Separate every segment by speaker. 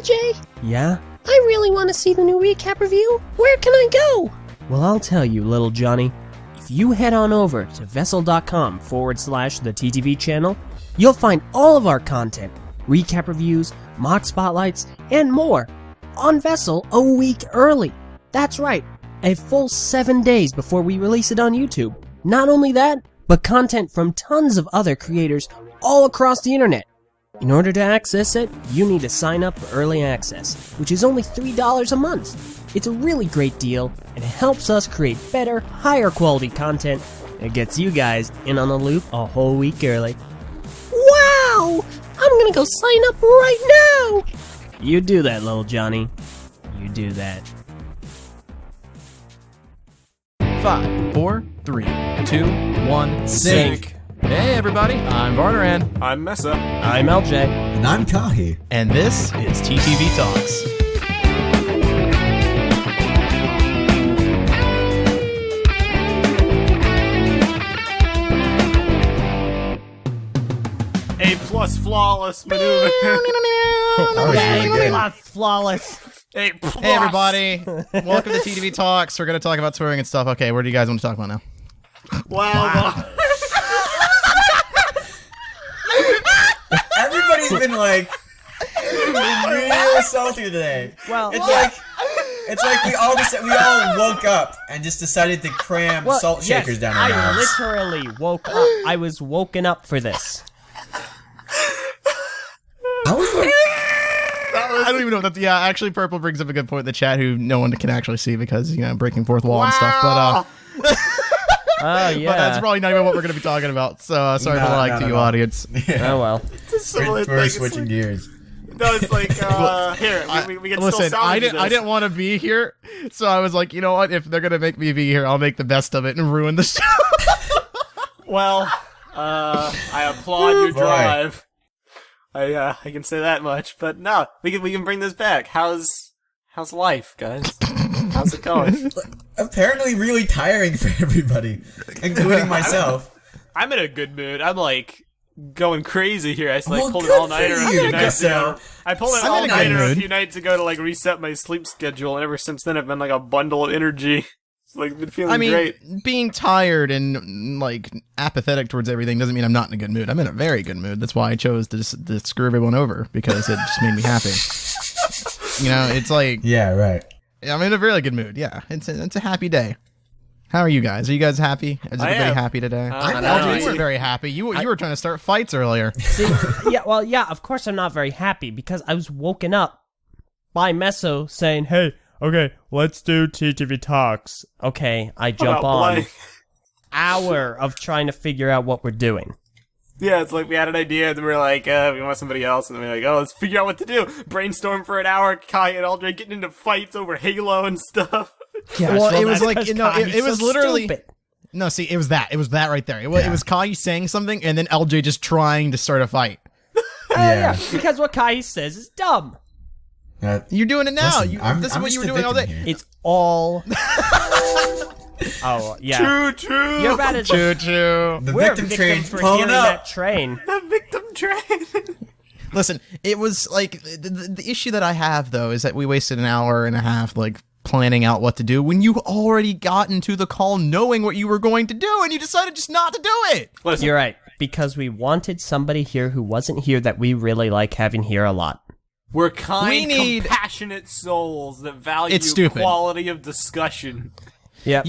Speaker 1: Eljay?
Speaker 2: Yeah?
Speaker 1: I really want to see the new recap review. Where can I go?
Speaker 2: Well, I'll tell you, little Johnny. If you head on over to vessel.com/the TTV channel, you'll find all of our content, recap reviews, mock spotlights, and more on Vessel a week early. That's right, a full 7 days before we release it on YouTube. Not only that, but content from tons of other creators all across the internet. In order to access it, you need to sign up for early access, which is only $3 a month. It's a really great deal, and it helps us create better, higher quality content. It gets you guys in on the loop a whole week early.
Speaker 1: Wow! I'm gonna go sign up right now!
Speaker 2: You do that, little Johnny. You do that.
Speaker 3: 5, 4, 3, 2, 1, sync. Hey everybody, I'm Varneran.
Speaker 4: I'm Meso.
Speaker 2: I'm Eljay.
Speaker 5: And I'm Kahi.
Speaker 3: And this is TTV Talks.
Speaker 4: A+ flawless maneuver.
Speaker 2: Flawless.
Speaker 4: A+.
Speaker 3: Hey everybody, welcome to TTV Talks. We're going to talk about swearing and stuff. Okay, what do you guys want to talk about now?
Speaker 4: Wow.
Speaker 5: Everybody's been like real salty today.
Speaker 2: Well,
Speaker 5: it's like we all woke up and just decided to cram salt shakers down our
Speaker 2: I
Speaker 5: mouths.
Speaker 2: literally woke up. I was woken up for this.
Speaker 5: I was like,
Speaker 3: I don't even know what that. Yeah, actually, Purple brings up a good point in the chat, who no one can actually see because breaking fourth wall and stuff. But
Speaker 2: Oh yeah.
Speaker 3: but that's probably not even what we're going to be talking about. So sorry for the like to you, audience.
Speaker 2: Oh well.
Speaker 5: we're switching gears.
Speaker 4: No, it's like, here, we can
Speaker 3: Listen,
Speaker 4: still
Speaker 3: I
Speaker 4: salvage
Speaker 3: didn't
Speaker 4: this.
Speaker 3: want to be here, so I was like, you know what? If they're gonna make me be here, I'll make the best of it and ruin the show.
Speaker 4: Well, I applaud your
Speaker 5: Boy.
Speaker 4: drive. I can say that much, but no, we can bring this back. How's life, guys? How's it going?
Speaker 5: Apparently really tiring for everybody, including myself.
Speaker 4: I'm in a good mood. I'm like going crazy here. I
Speaker 5: Well,
Speaker 4: pulled an
Speaker 5: good
Speaker 4: all-nighter
Speaker 5: for
Speaker 4: a
Speaker 5: you,
Speaker 4: few nights ago.
Speaker 5: Meso.
Speaker 4: I pulled an
Speaker 3: I'm in a good
Speaker 4: all-nighter a
Speaker 3: mood.
Speaker 4: few nights ago to like reset my sleep schedule, and ever since then I've been like a bundle of energy. It's like been feeling
Speaker 3: I mean,
Speaker 4: great.
Speaker 3: being tired like apathetic towards everything doesn't mean I'm not in a good mood. I'm in a very good mood. That's why I chose to screw everyone over, because it just made me happy. It's like
Speaker 5: Yeah, right.
Speaker 3: I'm in a really good mood. Yeah, it's a happy day. How are you guys? Are you guys happy? Is
Speaker 4: I
Speaker 3: everybody
Speaker 4: am.
Speaker 3: happy today?
Speaker 5: I'm
Speaker 3: Eljay, you were
Speaker 5: happy.
Speaker 3: very happy. You were trying to start fights earlier.
Speaker 2: See, of course I'm not very happy because I was woken up by Meso saying, "Hey, okay, let's do TTV Talks." Okay, I jump
Speaker 4: about
Speaker 2: on.
Speaker 4: blank?
Speaker 2: Hour of trying to figure out what we're doing.
Speaker 4: Yeah, it's like we had an idea, and then we were like, we want somebody else, and then we were like, oh, let's figure out what to do. Brainstorm for an hour, Kai and Eljay getting into fights over Halo and stuff.
Speaker 3: Well, it was
Speaker 2: that's
Speaker 3: like
Speaker 2: 'cause
Speaker 3: it
Speaker 2: Kahi's
Speaker 3: was
Speaker 2: so
Speaker 3: literally.
Speaker 2: stupid.
Speaker 3: No, see, it was that right there. It was Kahi saying something, and then LJ just trying to start a fight.
Speaker 5: Yeah.
Speaker 2: Because what Kahi says is dumb.
Speaker 3: You're doing it now.
Speaker 5: Listen,
Speaker 3: This is
Speaker 5: I'm
Speaker 3: what you were
Speaker 5: just a
Speaker 3: doing all day.
Speaker 5: victim here.
Speaker 2: It's all. Oh yeah.
Speaker 4: True.
Speaker 2: You're about to.
Speaker 3: Choo choo.
Speaker 5: The
Speaker 2: We're
Speaker 5: victim train's
Speaker 2: for
Speaker 5: pulling
Speaker 2: hearing
Speaker 5: up.
Speaker 2: that train.
Speaker 4: The victim train.
Speaker 3: Listen, it was like the issue that I have though is that we wasted an hour and a half like planning out what to do when you already got into the call knowing what you were going to do, and you decided just not to do it.
Speaker 4: Listen,
Speaker 2: You're right. Because we wanted somebody here who wasn't here that we really like having here a lot.
Speaker 4: we're kind,
Speaker 3: We need-
Speaker 4: compassionate souls that value
Speaker 3: It's stupid.
Speaker 4: quality of discussion.
Speaker 2: Yep.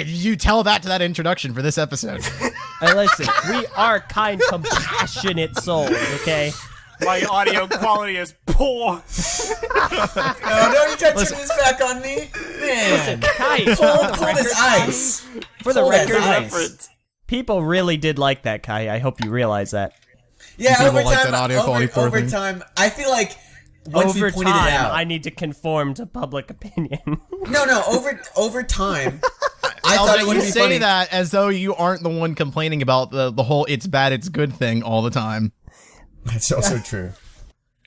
Speaker 3: You tell that to that introduction for this episode.
Speaker 2: Hey, listen, we are kind, compassionate souls, okay?
Speaker 4: My audio quality is poor.
Speaker 5: Oh, no, you got turning this back on me? Man.
Speaker 2: Kai,
Speaker 5: Cold as ice.
Speaker 2: for the
Speaker 5: Cold as
Speaker 2: record,
Speaker 5: ice.
Speaker 4: Reference.
Speaker 2: people really did like that, Kai. I hope you realize that.
Speaker 5: Yeah,
Speaker 3: People
Speaker 5: over
Speaker 3: like
Speaker 5: time,
Speaker 3: that audio quality poor
Speaker 5: over
Speaker 3: thing.
Speaker 5: time, I feel like once
Speaker 2: Over
Speaker 5: we pointed
Speaker 2: time,
Speaker 5: it out.
Speaker 2: I need to conform to public opinion.
Speaker 5: No, over time, I thought it
Speaker 3: LJ,
Speaker 5: would
Speaker 3: you
Speaker 5: be
Speaker 3: say
Speaker 5: funny.
Speaker 3: that as though you aren't the one complaining about the whole "it's bad, it's good" thing all the time.
Speaker 5: That's also true.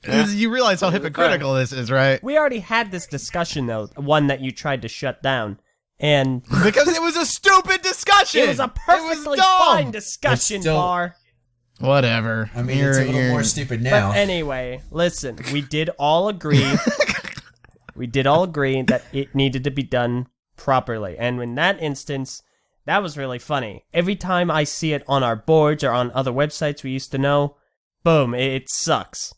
Speaker 3: You realize how hypocritical this is, right?
Speaker 2: We already had this discussion, though, one that you tried to shut down. And
Speaker 3: Because it was a stupid discussion.
Speaker 2: it was a perfectly
Speaker 3: dumb.
Speaker 2: fine discussion,
Speaker 5: It's still-
Speaker 2: Bar.
Speaker 3: Whatever.
Speaker 5: I mean, it's a little more stupid now.
Speaker 2: But anyway, listen, we did all agree. That it needed to be done properly. And in that instance, that was really funny. Every time I see it on our boards or on other websites we used to know, boom, it sucks.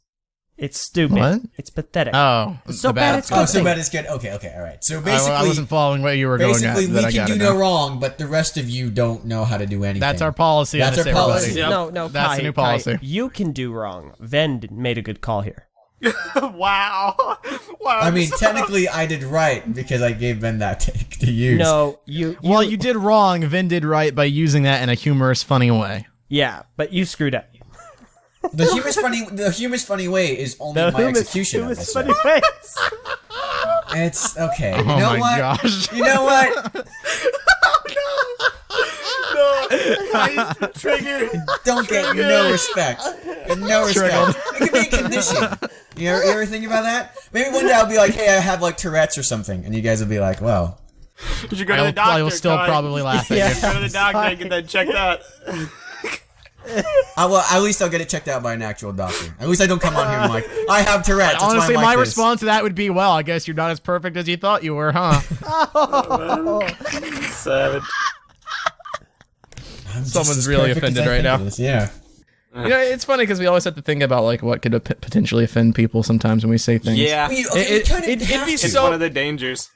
Speaker 2: It's stupid.
Speaker 3: What?
Speaker 2: It's pathetic.
Speaker 3: Oh,
Speaker 2: So bad it's good.
Speaker 5: So bad it's good. Okay, all right. So basically,
Speaker 3: I wasn't following what you were going at.
Speaker 5: basically,
Speaker 3: That I
Speaker 5: we can
Speaker 3: gotta
Speaker 5: do
Speaker 3: know.
Speaker 5: no wrong, but the rest of you don't know how to do anything.
Speaker 3: That's our policy.
Speaker 5: That's
Speaker 3: on this,
Speaker 5: our policy.
Speaker 3: everybody.
Speaker 2: No,
Speaker 3: That's
Speaker 2: Kai,
Speaker 3: the new policy.
Speaker 2: Kai, you can do wrong. Ven made a good call here.
Speaker 4: Wow.
Speaker 5: I mean, technically, I did right because I gave Ben that take to use.
Speaker 2: No, you
Speaker 3: Well, you did wrong. Vin did right by using that in a humorous, funny way.
Speaker 2: yeah, but you screwed up.
Speaker 5: The humorous funny way is only my execution of this.
Speaker 2: funny face.
Speaker 5: It's okay. You
Speaker 3: Oh
Speaker 5: know
Speaker 3: my
Speaker 5: what?
Speaker 3: gosh.
Speaker 5: You know what?
Speaker 4: Trigger.
Speaker 5: Don't get no respect. No respect. It could be a condition. You ever think about that? Maybe one day I'll be like, hey, I have like Tourette's or something, and you guys will be like, well.
Speaker 4: You should go to the doctor.
Speaker 3: I will still
Speaker 4: Kai.
Speaker 3: probably laugh at you.
Speaker 4: Go to the doctor and get that checked out.
Speaker 5: At least I'll get it checked out by an actual doctor. At least I don't come on here and like, I have Tourette's. that's why I'm
Speaker 3: Honestly,
Speaker 5: like
Speaker 3: my
Speaker 5: this.
Speaker 3: response to that would be, well, I guess you're not as perfect as you thought you were, huh?
Speaker 4: Savage.
Speaker 5: I'm just
Speaker 3: Someone's
Speaker 5: as
Speaker 3: really
Speaker 5: perfect as
Speaker 3: offended
Speaker 5: I
Speaker 3: right
Speaker 5: think
Speaker 3: now.
Speaker 5: it is, yeah.
Speaker 3: You know, it's funny because we always have to think about like what could potentially offend people sometimes when we say things.
Speaker 4: Yeah.
Speaker 5: We
Speaker 3: It-
Speaker 5: kind of
Speaker 3: it'd
Speaker 5: have
Speaker 3: be
Speaker 5: to.
Speaker 4: It's
Speaker 3: so-
Speaker 4: one of the dangers,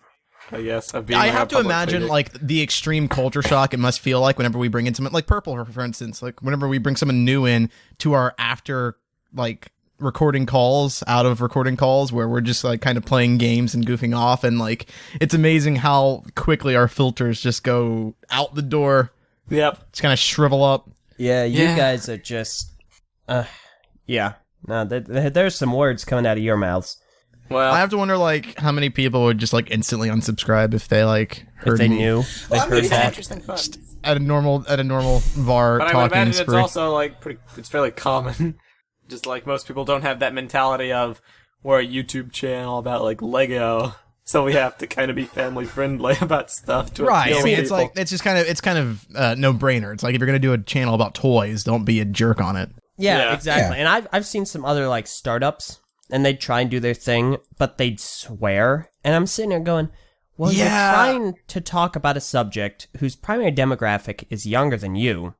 Speaker 4: I guess, of being
Speaker 3: I
Speaker 4: a
Speaker 3: have to
Speaker 4: public
Speaker 3: imagine
Speaker 4: figure.
Speaker 3: like the extreme culture shock it must feel like whenever we bring in someone like Purple, for instance, like whenever we bring someone new in to our after like recording calls out of recording calls where we're just like kind of playing games and goofing off, and like it's amazing how quickly our filters just go out the door,
Speaker 4: Yep.
Speaker 3: just kind of shrivel up.
Speaker 2: Yeah, you
Speaker 4: Yeah.
Speaker 2: guys are just, yeah. No, there's some words coming out of your mouths.
Speaker 4: Well,
Speaker 3: I have to wonder like how many people would just like instantly unsubscribe if they like heard
Speaker 2: If they
Speaker 3: me
Speaker 2: knew, they
Speaker 5: I
Speaker 2: heard
Speaker 5: mean, it's
Speaker 2: that.
Speaker 4: interesting thought.
Speaker 3: at a normal VAR
Speaker 4: But I would
Speaker 3: talking
Speaker 4: imagine
Speaker 3: spree.
Speaker 4: it's also like it's fairly common. Just like most people don't have that mentality of we're a YouTube channel about like Lego, so we have to kind of be family friendly about stuff to
Speaker 3: Right.
Speaker 4: appeal
Speaker 3: I
Speaker 4: to
Speaker 3: mean, it's
Speaker 4: people.
Speaker 3: like it's kind of no brainer. It's like if you're gonna do a channel about toys, don't be a jerk on it.
Speaker 2: Yeah,
Speaker 4: Yeah.
Speaker 2: exactly.
Speaker 5: Yeah.
Speaker 2: And I've seen some other like startups, and they'd try and do their thing, but they'd swear, and I'm sitting there going, well,
Speaker 3: Yeah.
Speaker 2: you're trying to talk about a subject whose primary demographic is younger than you,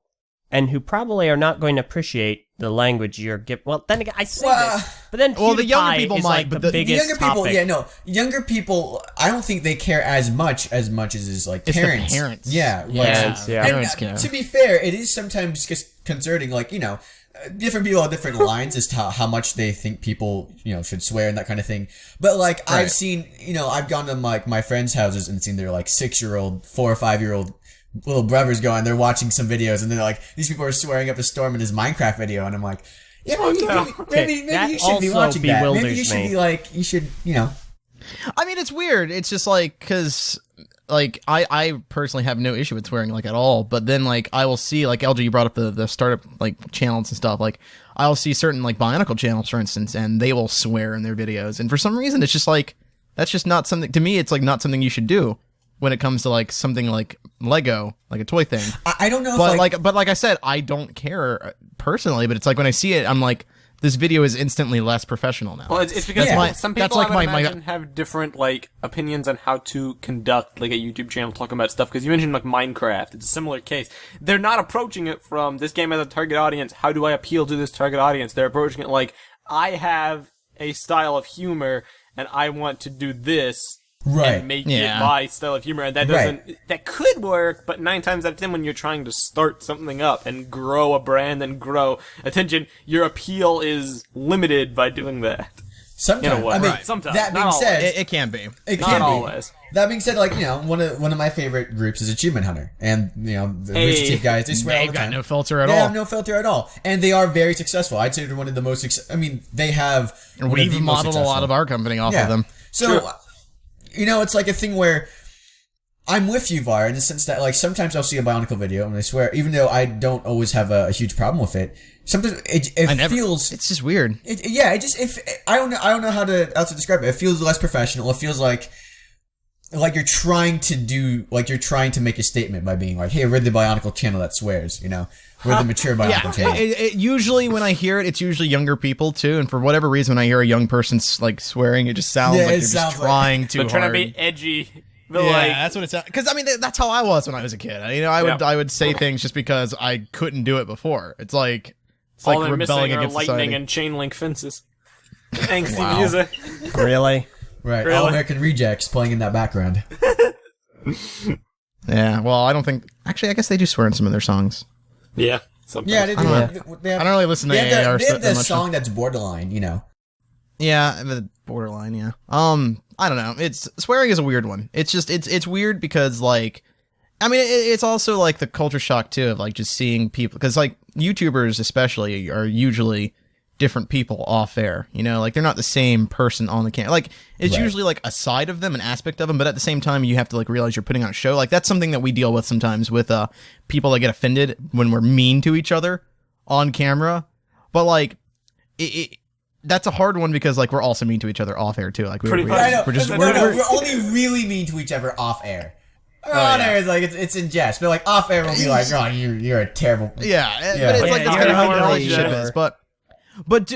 Speaker 2: and who probably are not going to appreciate the language you're giving. Well, then again, I say this, but then
Speaker 3: Well, the younger
Speaker 2: PewDiePie
Speaker 3: people
Speaker 2: is
Speaker 3: might,
Speaker 2: like
Speaker 3: but
Speaker 2: the
Speaker 3: the
Speaker 2: biggest
Speaker 5: Younger people,
Speaker 2: topic.
Speaker 5: yeah, no. Younger people, I don't think they care as much as his like
Speaker 3: It's the
Speaker 5: parents.
Speaker 3: parents.
Speaker 5: Yeah,
Speaker 2: Parents, yeah.
Speaker 5: And,
Speaker 3: Parents care.
Speaker 5: to be fair, it is sometimes concerning. Like different people have different lines as to how much they think people should swear and that kind of thing. But like I've seen, I've gone to like my friends' houses and seen their like 6-year-old, 4 or 5-year-old little brothers going. They're watching some videos and they're like, these people are swearing up a storm in his Minecraft video, and I'm like, yeah, maybe
Speaker 2: that
Speaker 5: you should be
Speaker 2: also
Speaker 5: watching that. Maybe
Speaker 2: bewilders
Speaker 5: you should
Speaker 2: me.
Speaker 5: be like, you should,
Speaker 3: I mean, it's weird. It's just like because like I personally have no issue with swearing like at all. But then like I will see like Eljay, you brought up the startup like channels and stuff. Like I'll see certain like Bionicle channels, for instance, and they will swear in their videos. And for some reason, it's just like that's just not something to me. It's like not something you should do when it comes to like something like Lego, like a toy thing.
Speaker 5: I don't know.
Speaker 3: But but like I said, I don't care personally. But it's like when I see it, I'm like, this video is instantly less professional now.
Speaker 4: Well, it's because
Speaker 5: Yeah.
Speaker 4: some
Speaker 3: That's
Speaker 4: people
Speaker 3: like
Speaker 4: I would
Speaker 3: my-
Speaker 4: imagine have different like opinions on how to conduct like a YouTube channel talking about stuff. Because you mentioned like Minecraft, it's a similar case. They're not approaching it from this game has a target audience. How do I appeal to this target audience? They're approaching it like I have a style of humor and I want to do this.
Speaker 5: Right.
Speaker 4: And make
Speaker 3: Yeah.
Speaker 4: it my style of humor, and that
Speaker 5: Right.
Speaker 4: doesn't. That could work, but 9 times out of 10, when you're trying to start something up and grow a brand and grow attention, your appeal is limited by doing that.
Speaker 5: sometimes.
Speaker 4: In a way.
Speaker 5: I mean,
Speaker 4: Right. Sometimes,
Speaker 5: that being
Speaker 4: not
Speaker 5: said,
Speaker 3: it can be.
Speaker 5: it
Speaker 4: Not
Speaker 5: can be.
Speaker 4: always.
Speaker 5: That being said, like one of my favorite groups is Achievement Hunter, and the Rich Chief guys, they swear all
Speaker 3: They've
Speaker 5: the
Speaker 3: got
Speaker 5: time.
Speaker 3: no filter at
Speaker 5: They
Speaker 3: all.
Speaker 5: have no filter at all, and they are very successful. I'd say they're one of the most. I mean, they have. one of
Speaker 3: We've
Speaker 5: the most
Speaker 3: modeled a lot
Speaker 5: successful.
Speaker 3: of our company off
Speaker 5: Yeah.
Speaker 3: of them.
Speaker 5: So, it's like a thing where I'm with you, Var, in the sense that like sometimes I'll see a Bionicle video and I swear, even though I don't always have a huge problem with it, sometimes it feels.
Speaker 3: It's just weird.
Speaker 5: I don't know how to describe it. It feels less professional. It feels like like you're trying to make a statement by being like, hey, we're the Bionicle channel that swears, you know? We're the mature Bionicle channel.
Speaker 3: It usually, when I hear it, it's usually younger people, too. And for whatever reason, when I hear a young person, like, swearing, it just sounds like they're just trying too hard.
Speaker 4: They're trying to be edgy. But
Speaker 3: Yeah, that's what it sounds. Because, I mean, that's how I was when I was a kid. You know, I would say things just because I couldn't do it before. It's like
Speaker 4: all they're
Speaker 3: rebelling
Speaker 4: missing are
Speaker 3: against
Speaker 4: lightning
Speaker 3: society.
Speaker 4: and chain link fences. Angsty music.
Speaker 2: Really?
Speaker 5: Right,
Speaker 4: Really?
Speaker 5: All American Rejects playing in that background.
Speaker 3: Yeah, well, I don't think... Actually, I guess they do swear in some of their songs.
Speaker 4: Yeah. Sometimes.
Speaker 5: Yeah, they do.
Speaker 3: I don't really listen to
Speaker 5: They
Speaker 3: AAR
Speaker 5: have the
Speaker 3: much.
Speaker 5: song that's borderline, you know.
Speaker 3: Yeah, the borderline, yeah. I don't know. It's swearing is a weird one. It's just it's weird because like I mean it's also like the culture shock too of like just seeing people because like YouTubers especially are usually different people off air, you know, like they're not the same person on the camera. Like it's
Speaker 5: Right.
Speaker 3: usually like a side of them, an aspect of them, but at the same time you have to like realize you're putting on a show. Like that's something that we deal with sometimes with people that get offended when we're mean to each other on camera. But like that's a hard one because like we're also mean to each other off air too. Like
Speaker 4: Pretty
Speaker 3: we're
Speaker 4: much.
Speaker 5: I know.
Speaker 3: just
Speaker 5: We're only really mean to each other off air. On air is like it's in jest, but like off air we'll be like, oh, you're a terrible.
Speaker 3: Yeah,
Speaker 5: Yeah.
Speaker 3: but it's like that's
Speaker 2: Yeah,
Speaker 3: kind of how the
Speaker 2: you're
Speaker 3: relationship
Speaker 2: really-
Speaker 3: is. But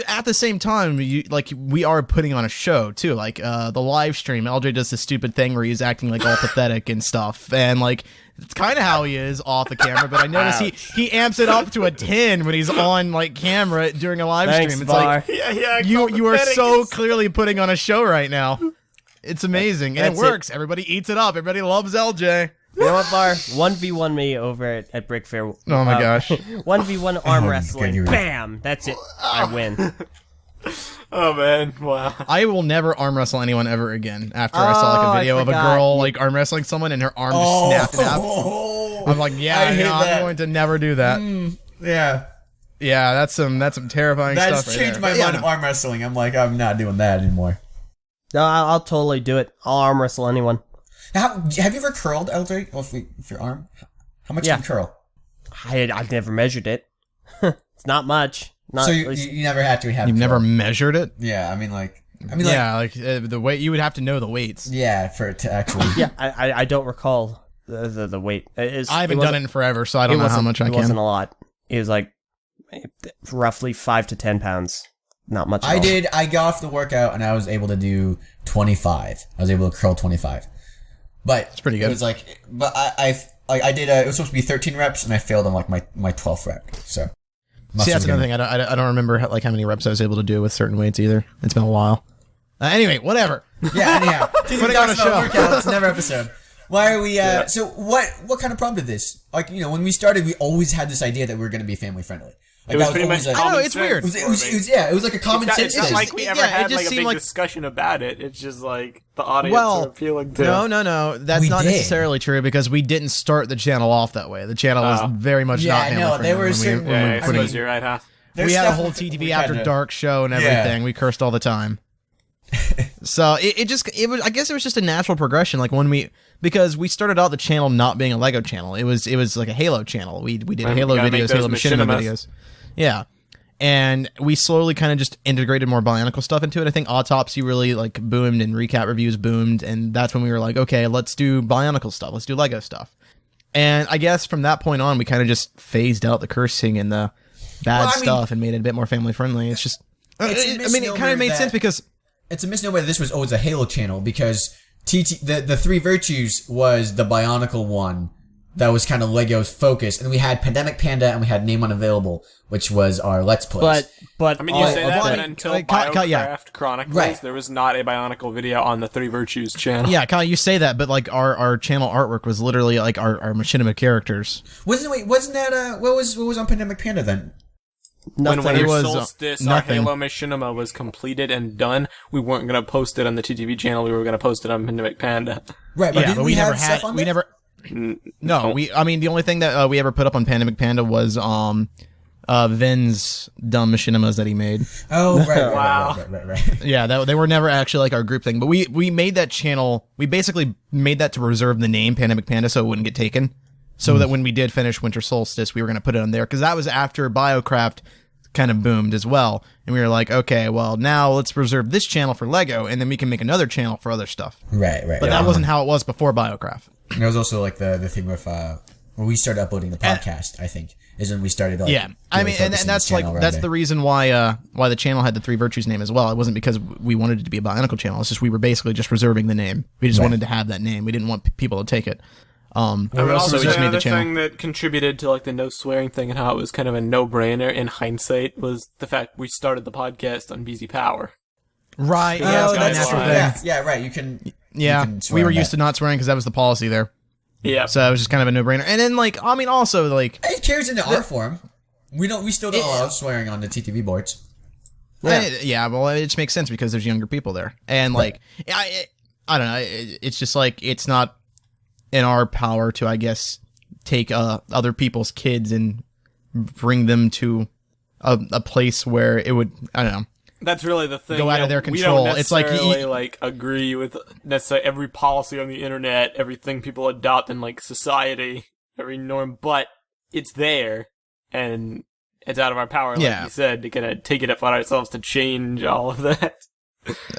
Speaker 3: at the same time, we are putting on a show too. Like the live stream, Eljay does this stupid thing where he's acting like all pathetic and stuff, and like it's kind of how he is off the camera. But I notice he amps it up to a 10 when he's on like camera during a live
Speaker 2: Thanks,
Speaker 3: stream. It's
Speaker 2: Var.
Speaker 3: like
Speaker 4: Yeah.
Speaker 3: you are so clearly putting on a show right now. It's amazing, and
Speaker 2: That's
Speaker 3: it works. Everybody eats it up. Everybody loves Eljay.
Speaker 2: You know what, Bar? 1v1 me over at Brick Fair.
Speaker 3: Oh my gosh.
Speaker 2: 1v1 arm wrestling.
Speaker 5: you're-
Speaker 2: Bam! That's it. I win.
Speaker 4: Oh man, wow.
Speaker 3: I will never arm wrestle anyone ever again after I saw like
Speaker 2: Oh,
Speaker 3: a
Speaker 2: I
Speaker 3: video of a
Speaker 2: forgot.
Speaker 3: girl like arm wrestling someone and her arm just snapped in half. I'm like,
Speaker 5: I
Speaker 3: yeah,
Speaker 5: hate
Speaker 3: I'm
Speaker 5: that.
Speaker 3: going to never do that.
Speaker 5: Yeah,
Speaker 3: Yeah, that's some terrifying
Speaker 5: that's
Speaker 3: stuff right
Speaker 5: changed
Speaker 3: there.
Speaker 5: my
Speaker 3: But yeah,
Speaker 5: mind of arm wrestling. I'm like, I'm not doing that anymore.
Speaker 2: No, I'll totally do it. I'll arm wrestle anyone.
Speaker 5: Have you ever curled, Eljay? With your arm? How much
Speaker 2: Yeah.
Speaker 5: can you curl?
Speaker 2: I've never measured it. It's not much. Not
Speaker 5: So
Speaker 2: at least-
Speaker 5: you never had to have.
Speaker 3: You've never
Speaker 5: curl.
Speaker 3: measured it?
Speaker 5: Yeah, I mean,
Speaker 3: Yeah, the weight, you would have to know the weights.
Speaker 5: yeah, for it to actually.
Speaker 2: yeah, I don't recall the weight.
Speaker 3: I haven't done it in forever, so I don't know how
Speaker 2: wasn't-
Speaker 3: much I
Speaker 2: It wasn't
Speaker 3: can.
Speaker 2: a lot. It was like roughly 5 to 10 pounds. Not much. At all.
Speaker 5: I got off the workout and I was able to do 25. I was able to curl 25. But it's
Speaker 3: pretty good.
Speaker 5: It was like, but I did. It was supposed to be 13 reps, and I failed on like my 12th rep. So
Speaker 3: See, that's another thing. I don't remember how many reps I was able to do with certain weights either. It's been a while. Anyway, whatever.
Speaker 5: Yeah. Anyhow,
Speaker 3: Putting on a show.
Speaker 5: Workouts, never episode. Why are we? So what kind of prompted this? Like, you know, when we started, we always had this idea that we were going to be family friendly. Like,
Speaker 4: It was
Speaker 5: that
Speaker 4: pretty
Speaker 5: always
Speaker 4: much.
Speaker 5: a-
Speaker 3: I know,
Speaker 4: common
Speaker 3: it's
Speaker 4: sense
Speaker 3: weird.
Speaker 5: it was yeah, it was like a common sense
Speaker 4: It's not
Speaker 5: thing.
Speaker 4: like we ever
Speaker 3: Yeah, it
Speaker 4: had
Speaker 3: just
Speaker 4: like a
Speaker 3: seemed
Speaker 4: big
Speaker 3: like-
Speaker 4: discussion about it. It's just like the audience
Speaker 3: Well,
Speaker 4: are appealing to.
Speaker 3: No. That's
Speaker 5: We
Speaker 3: not
Speaker 5: did.
Speaker 3: necessarily true because we didn't start the channel off that way. The channel was very much
Speaker 5: Yeah,
Speaker 3: not
Speaker 5: I
Speaker 3: family
Speaker 5: know,
Speaker 3: friendly
Speaker 5: they were
Speaker 3: when
Speaker 5: certain-
Speaker 3: we
Speaker 4: Yeah,
Speaker 3: were
Speaker 4: I
Speaker 3: putting.
Speaker 4: suppose you're right, huh?
Speaker 5: There's
Speaker 3: We had a
Speaker 5: stuff
Speaker 3: whole
Speaker 5: we
Speaker 3: TTV
Speaker 5: had
Speaker 3: After
Speaker 5: to-
Speaker 3: Dark show and everything. We cursed all the time. So it was. I guess it was just a natural progression. Like because we started out the channel not being a Lego channel. It was like a Halo channel. We did
Speaker 4: And
Speaker 3: Halo
Speaker 4: we gotta make
Speaker 3: videos,
Speaker 4: those
Speaker 3: Halo Machinima
Speaker 4: machinimas.
Speaker 3: videos. Yeah. And we slowly kind of just integrated more Bionicle stuff into it. I think Autopsy really like boomed and recap reviews boomed, and that's when we were like, okay, let's do Bionicle stuff. Let's do Lego stuff. And I guess from that point on, we kind of just phased out the cursing and the bad
Speaker 5: Well, I mean-
Speaker 3: stuff and made it a bit more family friendly. It's just,
Speaker 5: It's a
Speaker 3: it kind
Speaker 5: misnomer
Speaker 3: of made
Speaker 5: that-
Speaker 3: sense because
Speaker 5: It's a misnomer that this was always a Halo channel because the Three Virtues was the Bionicle one that was kind of Lego's focus, and we had Pandemic Panda and we had Name Unavailable, which was our Let's Plays.
Speaker 2: But
Speaker 4: I mean, you
Speaker 2: all
Speaker 4: say
Speaker 2: of
Speaker 4: that,
Speaker 2: the-
Speaker 4: but until
Speaker 3: yeah.
Speaker 4: Biocraft Chronicles,
Speaker 5: Right.
Speaker 4: there was not a Bionicle video on the Three Virtues channel.
Speaker 3: yeah, Kahi, you say that, but like our channel artwork was literally like our Machinima characters.
Speaker 5: Wasn't that what was on Pandemic Panda then?
Speaker 4: When
Speaker 2: nothing.
Speaker 4: Winter
Speaker 3: It was,
Speaker 4: Solstice, our
Speaker 3: nothing.
Speaker 4: Halo Machinima was completed and done, we weren't going to post it on the TTV channel. We were going to post it on Pandemic Panda.
Speaker 5: Right, but
Speaker 3: Yeah,
Speaker 5: didn't
Speaker 3: but
Speaker 5: we,
Speaker 3: we never
Speaker 5: have
Speaker 3: had.
Speaker 5: stuff on
Speaker 3: We
Speaker 5: there?
Speaker 3: never. No, I mean, the only thing that we ever put up on Pandemic Panda was Vin's dumb machinimas that he made.
Speaker 5: Oh, right,
Speaker 4: Wow.
Speaker 5: right.
Speaker 3: Yeah, they were never actually like our group thing. But we made that channel. We basically made that to reserve the name Pandemic Panda so it wouldn't get taken. So that when we did finish Winter Solstice, we were going to put it on there because that was after Biocraft kind of boomed as well. And we were like, okay, well, now let's reserve this channel for Lego, and then we can make another channel for other stuff.
Speaker 5: Right.
Speaker 3: But that wasn't how it was before Biocraft.
Speaker 5: And there was also like the thing with when we started uploading the podcast, I think, is when we started. Like,
Speaker 3: yeah, I mean, and that's like that's the reason why the channel had the Three Virtues name as well. It wasn't because we wanted it to be a Bionicle channel. It's just we were basically just reserving the name. We just wanted to have that name. We didn't want people to take it.
Speaker 4: I would also
Speaker 3: so we just
Speaker 4: say
Speaker 3: made
Speaker 4: another
Speaker 3: the channel.
Speaker 4: thing that contributed to like the no swearing thing and how it was kind of a no-brainer in hindsight was the fact we started the podcast on BZ Power.
Speaker 3: Right. Yeah,
Speaker 4: that's
Speaker 3: that's a natural
Speaker 4: why.
Speaker 3: thing.
Speaker 5: Yeah, right. You can.
Speaker 3: Yeah,
Speaker 5: you can swear
Speaker 3: we were
Speaker 5: on
Speaker 3: used
Speaker 5: that.
Speaker 3: to not swearing because that was the policy there.
Speaker 4: Yeah.
Speaker 3: So it was just kind of a no-brainer. And then, like, I mean, also, like...
Speaker 5: It carries into art form. We still don't allow swearing on the TTV boards.
Speaker 3: Yeah, well, it just makes sense because there's younger people there. And, like, I don't know, it's just, like, it's not in our power to, I guess, take other people's kids and bring them to a place where it would, I don't know.
Speaker 4: That's really the thing.
Speaker 3: Go out of their control.
Speaker 4: We don't
Speaker 3: It's like
Speaker 4: necessarily like agree with necessarily every policy on the internet, everything people adopt in like society, every norm, but it's there and it's out of our power, like you said, to kind of take it upon ourselves to change all of that.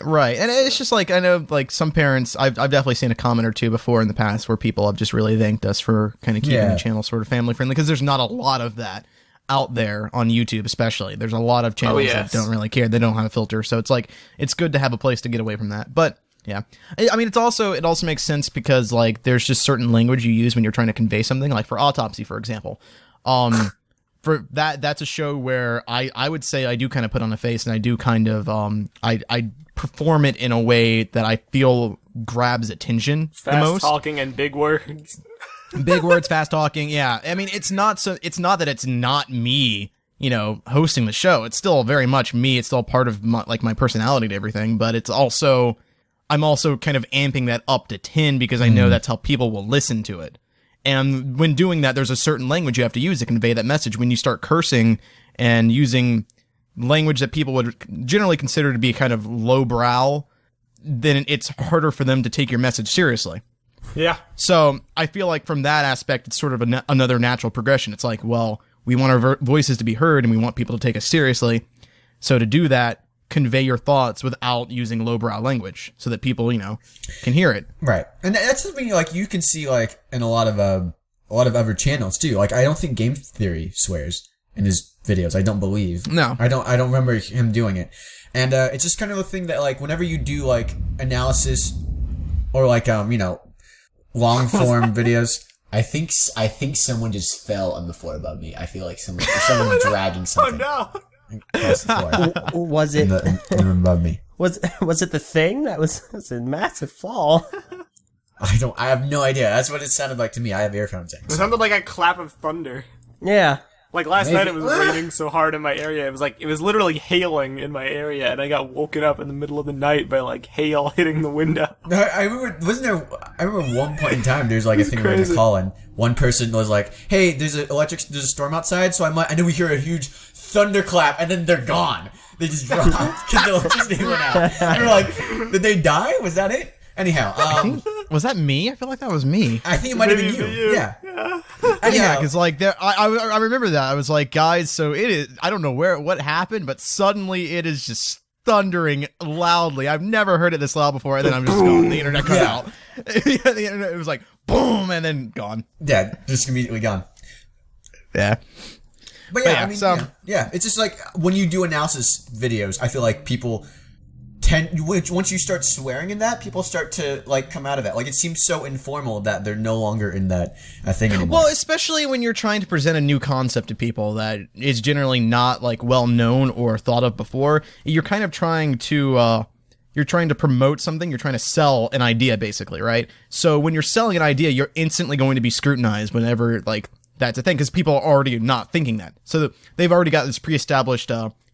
Speaker 3: Right, and it's just like, I know, like, some parents, I've definitely seen a comment or two before in the past where people have just really thanked us for kind of keeping the channel sort of family friendly, because there's not a lot of that out there on YouTube, especially. There's a lot of channels that don't really care. They don't have a filter, so it's like, it's good to have a place to get away from that. But yeah, I mean, it also makes sense because, like, there's just certain language you use when you're trying to convey something, like for Autopsy, for example. For that's a show where I would say I do kind of put on a face, and I do kind of I perform it in a way that I feel grabs attention the most.
Speaker 4: Fast talking and big words.
Speaker 3: Big words, fast talking. Yeah, I mean, it's not that it's not me, hosting the show. It's still very much me. It's still part of my personality to everything. But it's also, I'm also kind of amping that up to 10 because I know that's how people will listen to it. And when doing that, there's a certain language you have to use to convey that message. When you start cursing and using language that people would generally consider to be kind of lowbrow, then it's harder for them to take your message seriously.
Speaker 4: Yeah.
Speaker 3: So I feel like from that aspect, it's sort of another natural progression. It's like, well, we want our voices to be heard and we want people to take us seriously. So to do that, convey your thoughts without using lowbrow language so that people, can hear it.
Speaker 5: Right. And that's something like you can see like in a lot of other channels too. Like I don't think Game Theory swears in his videos. I don't believe.
Speaker 3: No.
Speaker 5: I don't remember him doing it. And it's just kind of a thing that like whenever you do like analysis or like long form videos, I think someone just fell on the floor above me. I feel like someone dragging something.
Speaker 4: Oh no.
Speaker 5: Across the floor.
Speaker 2: Was it
Speaker 5: in the room above me.
Speaker 2: was it the thing? That was a massive fall.
Speaker 5: I have no idea. That's what it sounded like to me. I have earphones in.
Speaker 4: It sounded like a clap of thunder.
Speaker 2: Yeah.
Speaker 4: Like last night it was raining so hard in my area. It was literally hailing in my area, and I got woken up in the middle of the night by like hail hitting the window.
Speaker 5: No, I remember one point in time there's like a thing where we had to call and one person was like, "Hey, there's a storm outside, so and then we hear a huge thunderclap and then they're gone. They just dropped because the electricity went out." And we're like, "Did they die? Was that it?" Anyhow,
Speaker 3: Was that me? I feel like that was me.
Speaker 5: I think it might have been you. Yeah.
Speaker 3: Yeah, because like I remember that. I was like, guys, so it is. I don't know what happened, but suddenly it is just thundering loudly. I've never heard it this loud before, and then I'm just gone. The internet cut out. The internet, it was like boom, and then gone.
Speaker 5: Yeah, just immediately gone.
Speaker 3: Yeah.
Speaker 5: But yeah, I mean, yeah, it's just like when you do analysis videos, I feel like people once you start swearing in that, people start to like come out of it. Like it seems so informal that they're no longer in that thing anymore.
Speaker 3: Well, especially when you're trying to present a new concept to people that is generally not like well known or thought of before. You're kind of trying to promote something. You're trying to sell an idea, basically, right? So when you're selling an idea, you're instantly going to be scrutinized whenever like that's a thing because people are already not thinking that. So they've already got this pre-established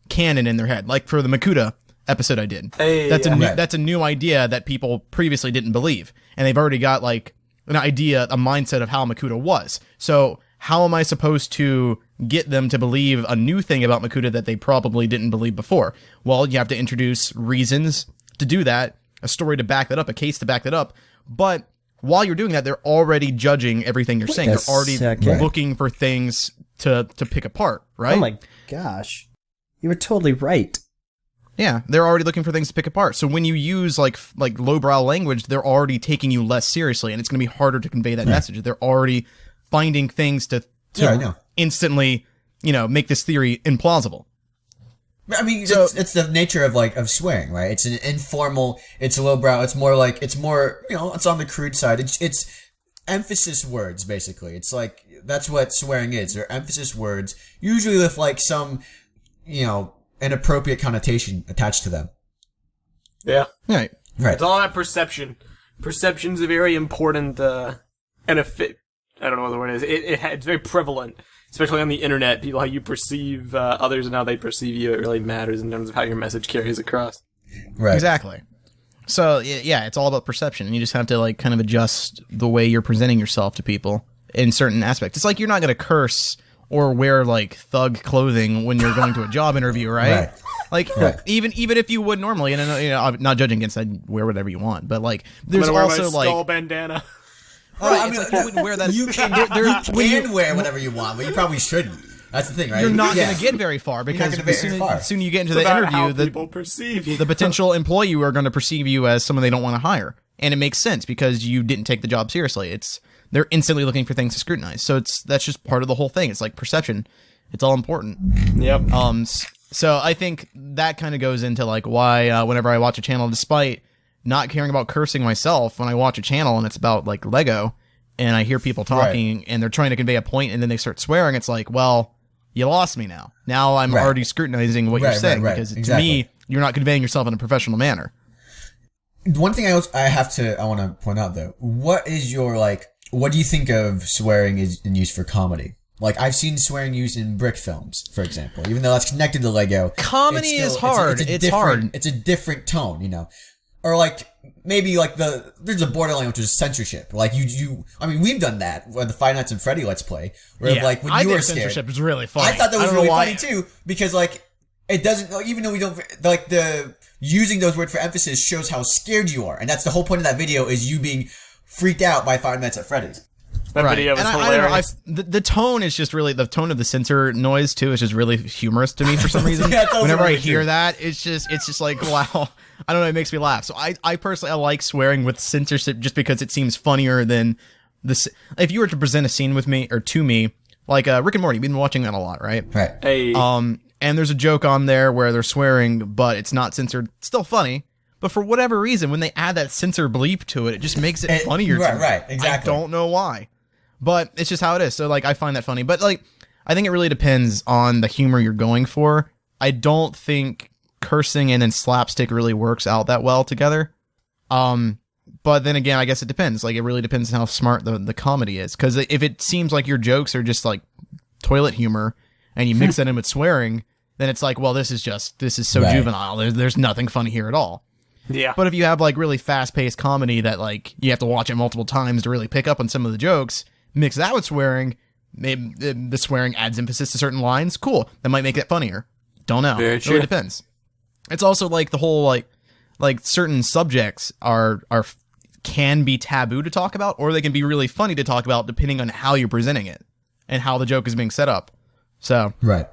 Speaker 3: canon in their head. Like for the Makuta episode I did.
Speaker 4: Hey,
Speaker 3: that's a new idea that people previously didn't believe. And they've already got like an idea, a mindset of how Makuta was. So how am I supposed to get them to believe a new thing about Makuta that they probably didn't believe before? Well, you have to introduce reasons to do that, a story to back that up, a case to back that up. But while you're doing that, they're already judging everything you're saying. They're already looking for things to pick apart, right?
Speaker 2: Oh my gosh. You were totally right.
Speaker 3: Yeah, they're already looking for things to pick apart. So when you use like lowbrow language, they're already taking you less seriously, and it's going to be harder to convey that message. They're already finding things to instantly, make this theory implausible.
Speaker 5: I mean, it's the nature of swearing, right? It's an informal, it's lowbrow, it's more, it's on the crude side. It's emphasis words, basically. It's like, that's what swearing is. They're emphasis words, usually with like some, inappropriate connotation attached to them.
Speaker 4: Yeah.
Speaker 3: Right.
Speaker 4: It's all that perception. Perception's a very important, I don't know what the word is. It's very prevalent, especially on the internet. People, how you perceive others and how they perceive you, it really matters in terms of how your message carries across.
Speaker 5: Right.
Speaker 3: Exactly. So, yeah, it's all about perception, and you just have to, kind of adjust the way you're presenting yourself to people in certain aspects. It's like you're not going to curse or wear, thug clothing when you're going to a job interview, right? Even if you would normally, and I'm not judging against that, wear whatever you want, but, there's also,
Speaker 4: skull bandana.
Speaker 3: Right, you wouldn't wear that.
Speaker 5: You can wear whatever you want, but you probably shouldn't. That's the thing, right?
Speaker 3: You're not going to get very far because as soon as you get into the interview,
Speaker 4: people perceive you.
Speaker 3: the potential employee are going to perceive you as someone they don't want to hire, and it makes sense because you didn't take the job seriously. They're instantly looking for things to scrutinize, so that's just part of the whole thing. It's like perception; it's all important.
Speaker 4: Yep.
Speaker 3: So I think that kind of goes into why whenever I watch a channel, despite not caring about cursing myself, when I watch a channel and it's about Lego, and I hear people talking and they're trying to convey a point, and then they start swearing, it's like, well, you lost me now. Now I'm already scrutinizing what you're saying because to me, you're not conveying yourself in a professional manner.
Speaker 5: One thing I want to point out though, what is your what do you think of swearing in use for comedy? I've seen swearing used in Brick films, for example, even though that's connected to Lego.
Speaker 3: Comedy is hard. It's hard.
Speaker 5: It's a different tone, Or maybe there's a borderline which is censorship. We've done that with the Five Nights at Freddy Let's Play, where when you were scared,
Speaker 3: censorship is really funny.
Speaker 5: I thought that was really funny too, because it doesn't, even though we don't, the using those words for emphasis shows how scared you are, and that's the whole point of that video, is you being freaked out by Five Nights at Freddy's.
Speaker 4: That video was hilarious.
Speaker 3: The tone is just really, the tone of the censor noise too is just really humorous to me for some reason. Whenever I hear that, it's just like, wow. I don't know, it makes me laugh. So I personally, I like swearing with censorship just because it seems funnier than this. If you were to present a scene with me, or to me, Rick and Morty, we've been watching that a lot, right?
Speaker 5: Right.
Speaker 4: Hey.
Speaker 3: And there's a joke on there where they're swearing, but it's not censored. It's still funny. But for whatever reason, when they add that censor bleep to it, it just makes it funnier to me.
Speaker 5: Right, exactly.
Speaker 3: I don't know why. But it's just how it is. So, I find that funny. But, I think it really depends on the humor you're going for. I don't think cursing and then slapstick really works out that well together. But then again, I guess it depends. It really depends on how smart the comedy is. Because if it seems like your jokes are just, toilet humor, and you mix that in with swearing, then it's well, this is so juvenile. There's nothing funny here at all.
Speaker 4: Yeah.
Speaker 3: But if you have, really fast-paced comedy that, you have to watch it multiple times to really pick up on some of the jokes, mix that with swearing, maybe the swearing adds emphasis to certain lines. Cool. That might make it funnier. Don't know.
Speaker 4: Very
Speaker 3: It
Speaker 4: true.
Speaker 3: really depends. It's also the whole certain subjects can be taboo to talk about, or they can be really funny to talk about depending on how you're presenting it and how the joke is being set up. So,
Speaker 5: right.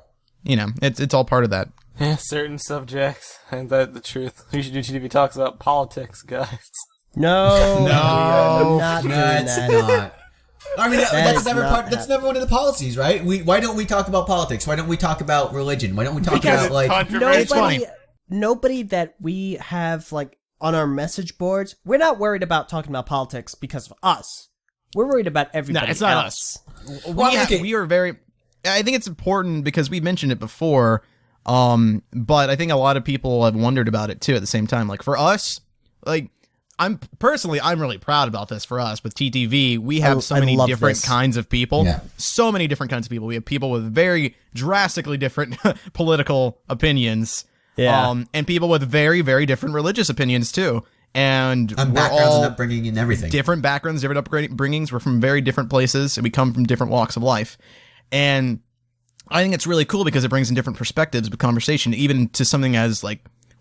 Speaker 3: It's all part of that.
Speaker 4: Yeah, certain subjects. Ain't that the truth? We should do TTV Talks about politics, guys.
Speaker 2: No,
Speaker 3: No.
Speaker 2: not doing
Speaker 5: That's
Speaker 2: that.
Speaker 5: not. I mean, that's
Speaker 2: is
Speaker 5: never
Speaker 2: not
Speaker 5: that's never one of the policies, right? Why don't we talk about politics? Why don't we talk about religion? Why don't we talk
Speaker 4: Because
Speaker 5: about
Speaker 4: it's controversial.
Speaker 3: It's funny.
Speaker 2: Nobody that we have on our message boards, we're not worried about talking about politics because of us. We're worried about everybody.
Speaker 3: No, it's not
Speaker 2: else.
Speaker 3: We are very. I think it's important because we mentioned it before, but I think a lot of people have wondered about it too at the same time. For us, I'm really proud about this for us with TTV. We have so many different kinds of people.
Speaker 5: Yeah.
Speaker 3: So many different kinds of people. We have people with very drastically different political opinions.
Speaker 2: Yeah.
Speaker 3: And people with very, very different religious opinions too. And we're
Speaker 5: backgrounds
Speaker 3: all
Speaker 5: and upbringing and everything.
Speaker 3: different backgrounds, different upbringings. We're from very different places, and we come from different walks of life. And I think it's really cool because it brings in different perspectives of conversation, even to something as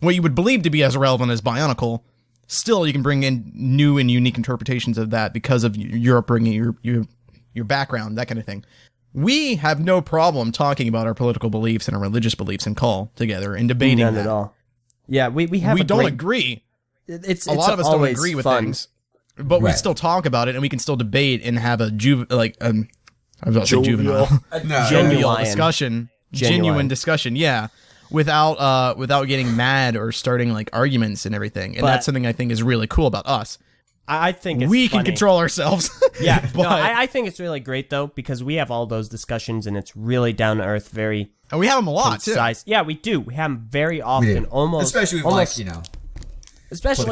Speaker 3: what you would believe to be as relevant as Bionicle. Still, you can bring in new and unique interpretations of that because of your upbringing, your background, that kind of thing. we have no problem talking about our political beliefs and our religious beliefs and call together and debating
Speaker 2: None
Speaker 3: that.
Speaker 2: at all. Yeah, we have.
Speaker 3: We
Speaker 2: a
Speaker 3: don't
Speaker 2: great,
Speaker 3: agree.
Speaker 2: It's
Speaker 3: A lot of us don't
Speaker 2: always
Speaker 3: agree with
Speaker 2: fun.
Speaker 3: things, but we
Speaker 5: Right.
Speaker 3: still talk about it and we can still debate and have a I was about to say juvenile,
Speaker 5: No,
Speaker 2: Genuine.
Speaker 3: discussion,
Speaker 2: Genuine.
Speaker 3: genuine discussion. Yeah. Without getting mad or starting like arguments and everything. And
Speaker 2: But-
Speaker 3: that's something I think is really cool about us.
Speaker 2: I think it's
Speaker 3: We can
Speaker 2: funny.
Speaker 3: control ourselves.
Speaker 2: Yeah,
Speaker 3: but
Speaker 2: no, I think it's really great though because we have all those discussions and it's really down to earth, very
Speaker 3: and we have them a lot too.
Speaker 2: concise. Yeah, we do. We have them very
Speaker 5: We
Speaker 2: often,
Speaker 5: do.
Speaker 2: almost,
Speaker 5: especially with
Speaker 2: almost,
Speaker 5: political-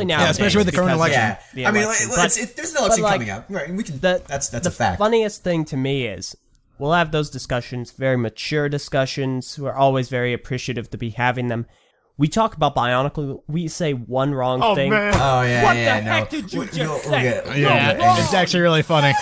Speaker 2: now.
Speaker 3: Yeah, especially with the current election.
Speaker 5: Yeah,
Speaker 2: The
Speaker 5: I mean,
Speaker 2: election.
Speaker 5: there's an election
Speaker 2: like,
Speaker 5: coming up, right? We can.
Speaker 2: The,
Speaker 5: That's
Speaker 2: the
Speaker 5: a fact.
Speaker 2: funniest thing to me is we'll have those discussions, very mature discussions. We're always very appreciative to be having them. We talk about Bionicle. We say one wrong thing.
Speaker 5: Oh yeah,
Speaker 2: What
Speaker 5: yeah.
Speaker 2: the
Speaker 5: no.
Speaker 2: heck did you just
Speaker 5: we'll
Speaker 2: say?
Speaker 5: get-
Speaker 3: Yeah, it's actually really funny.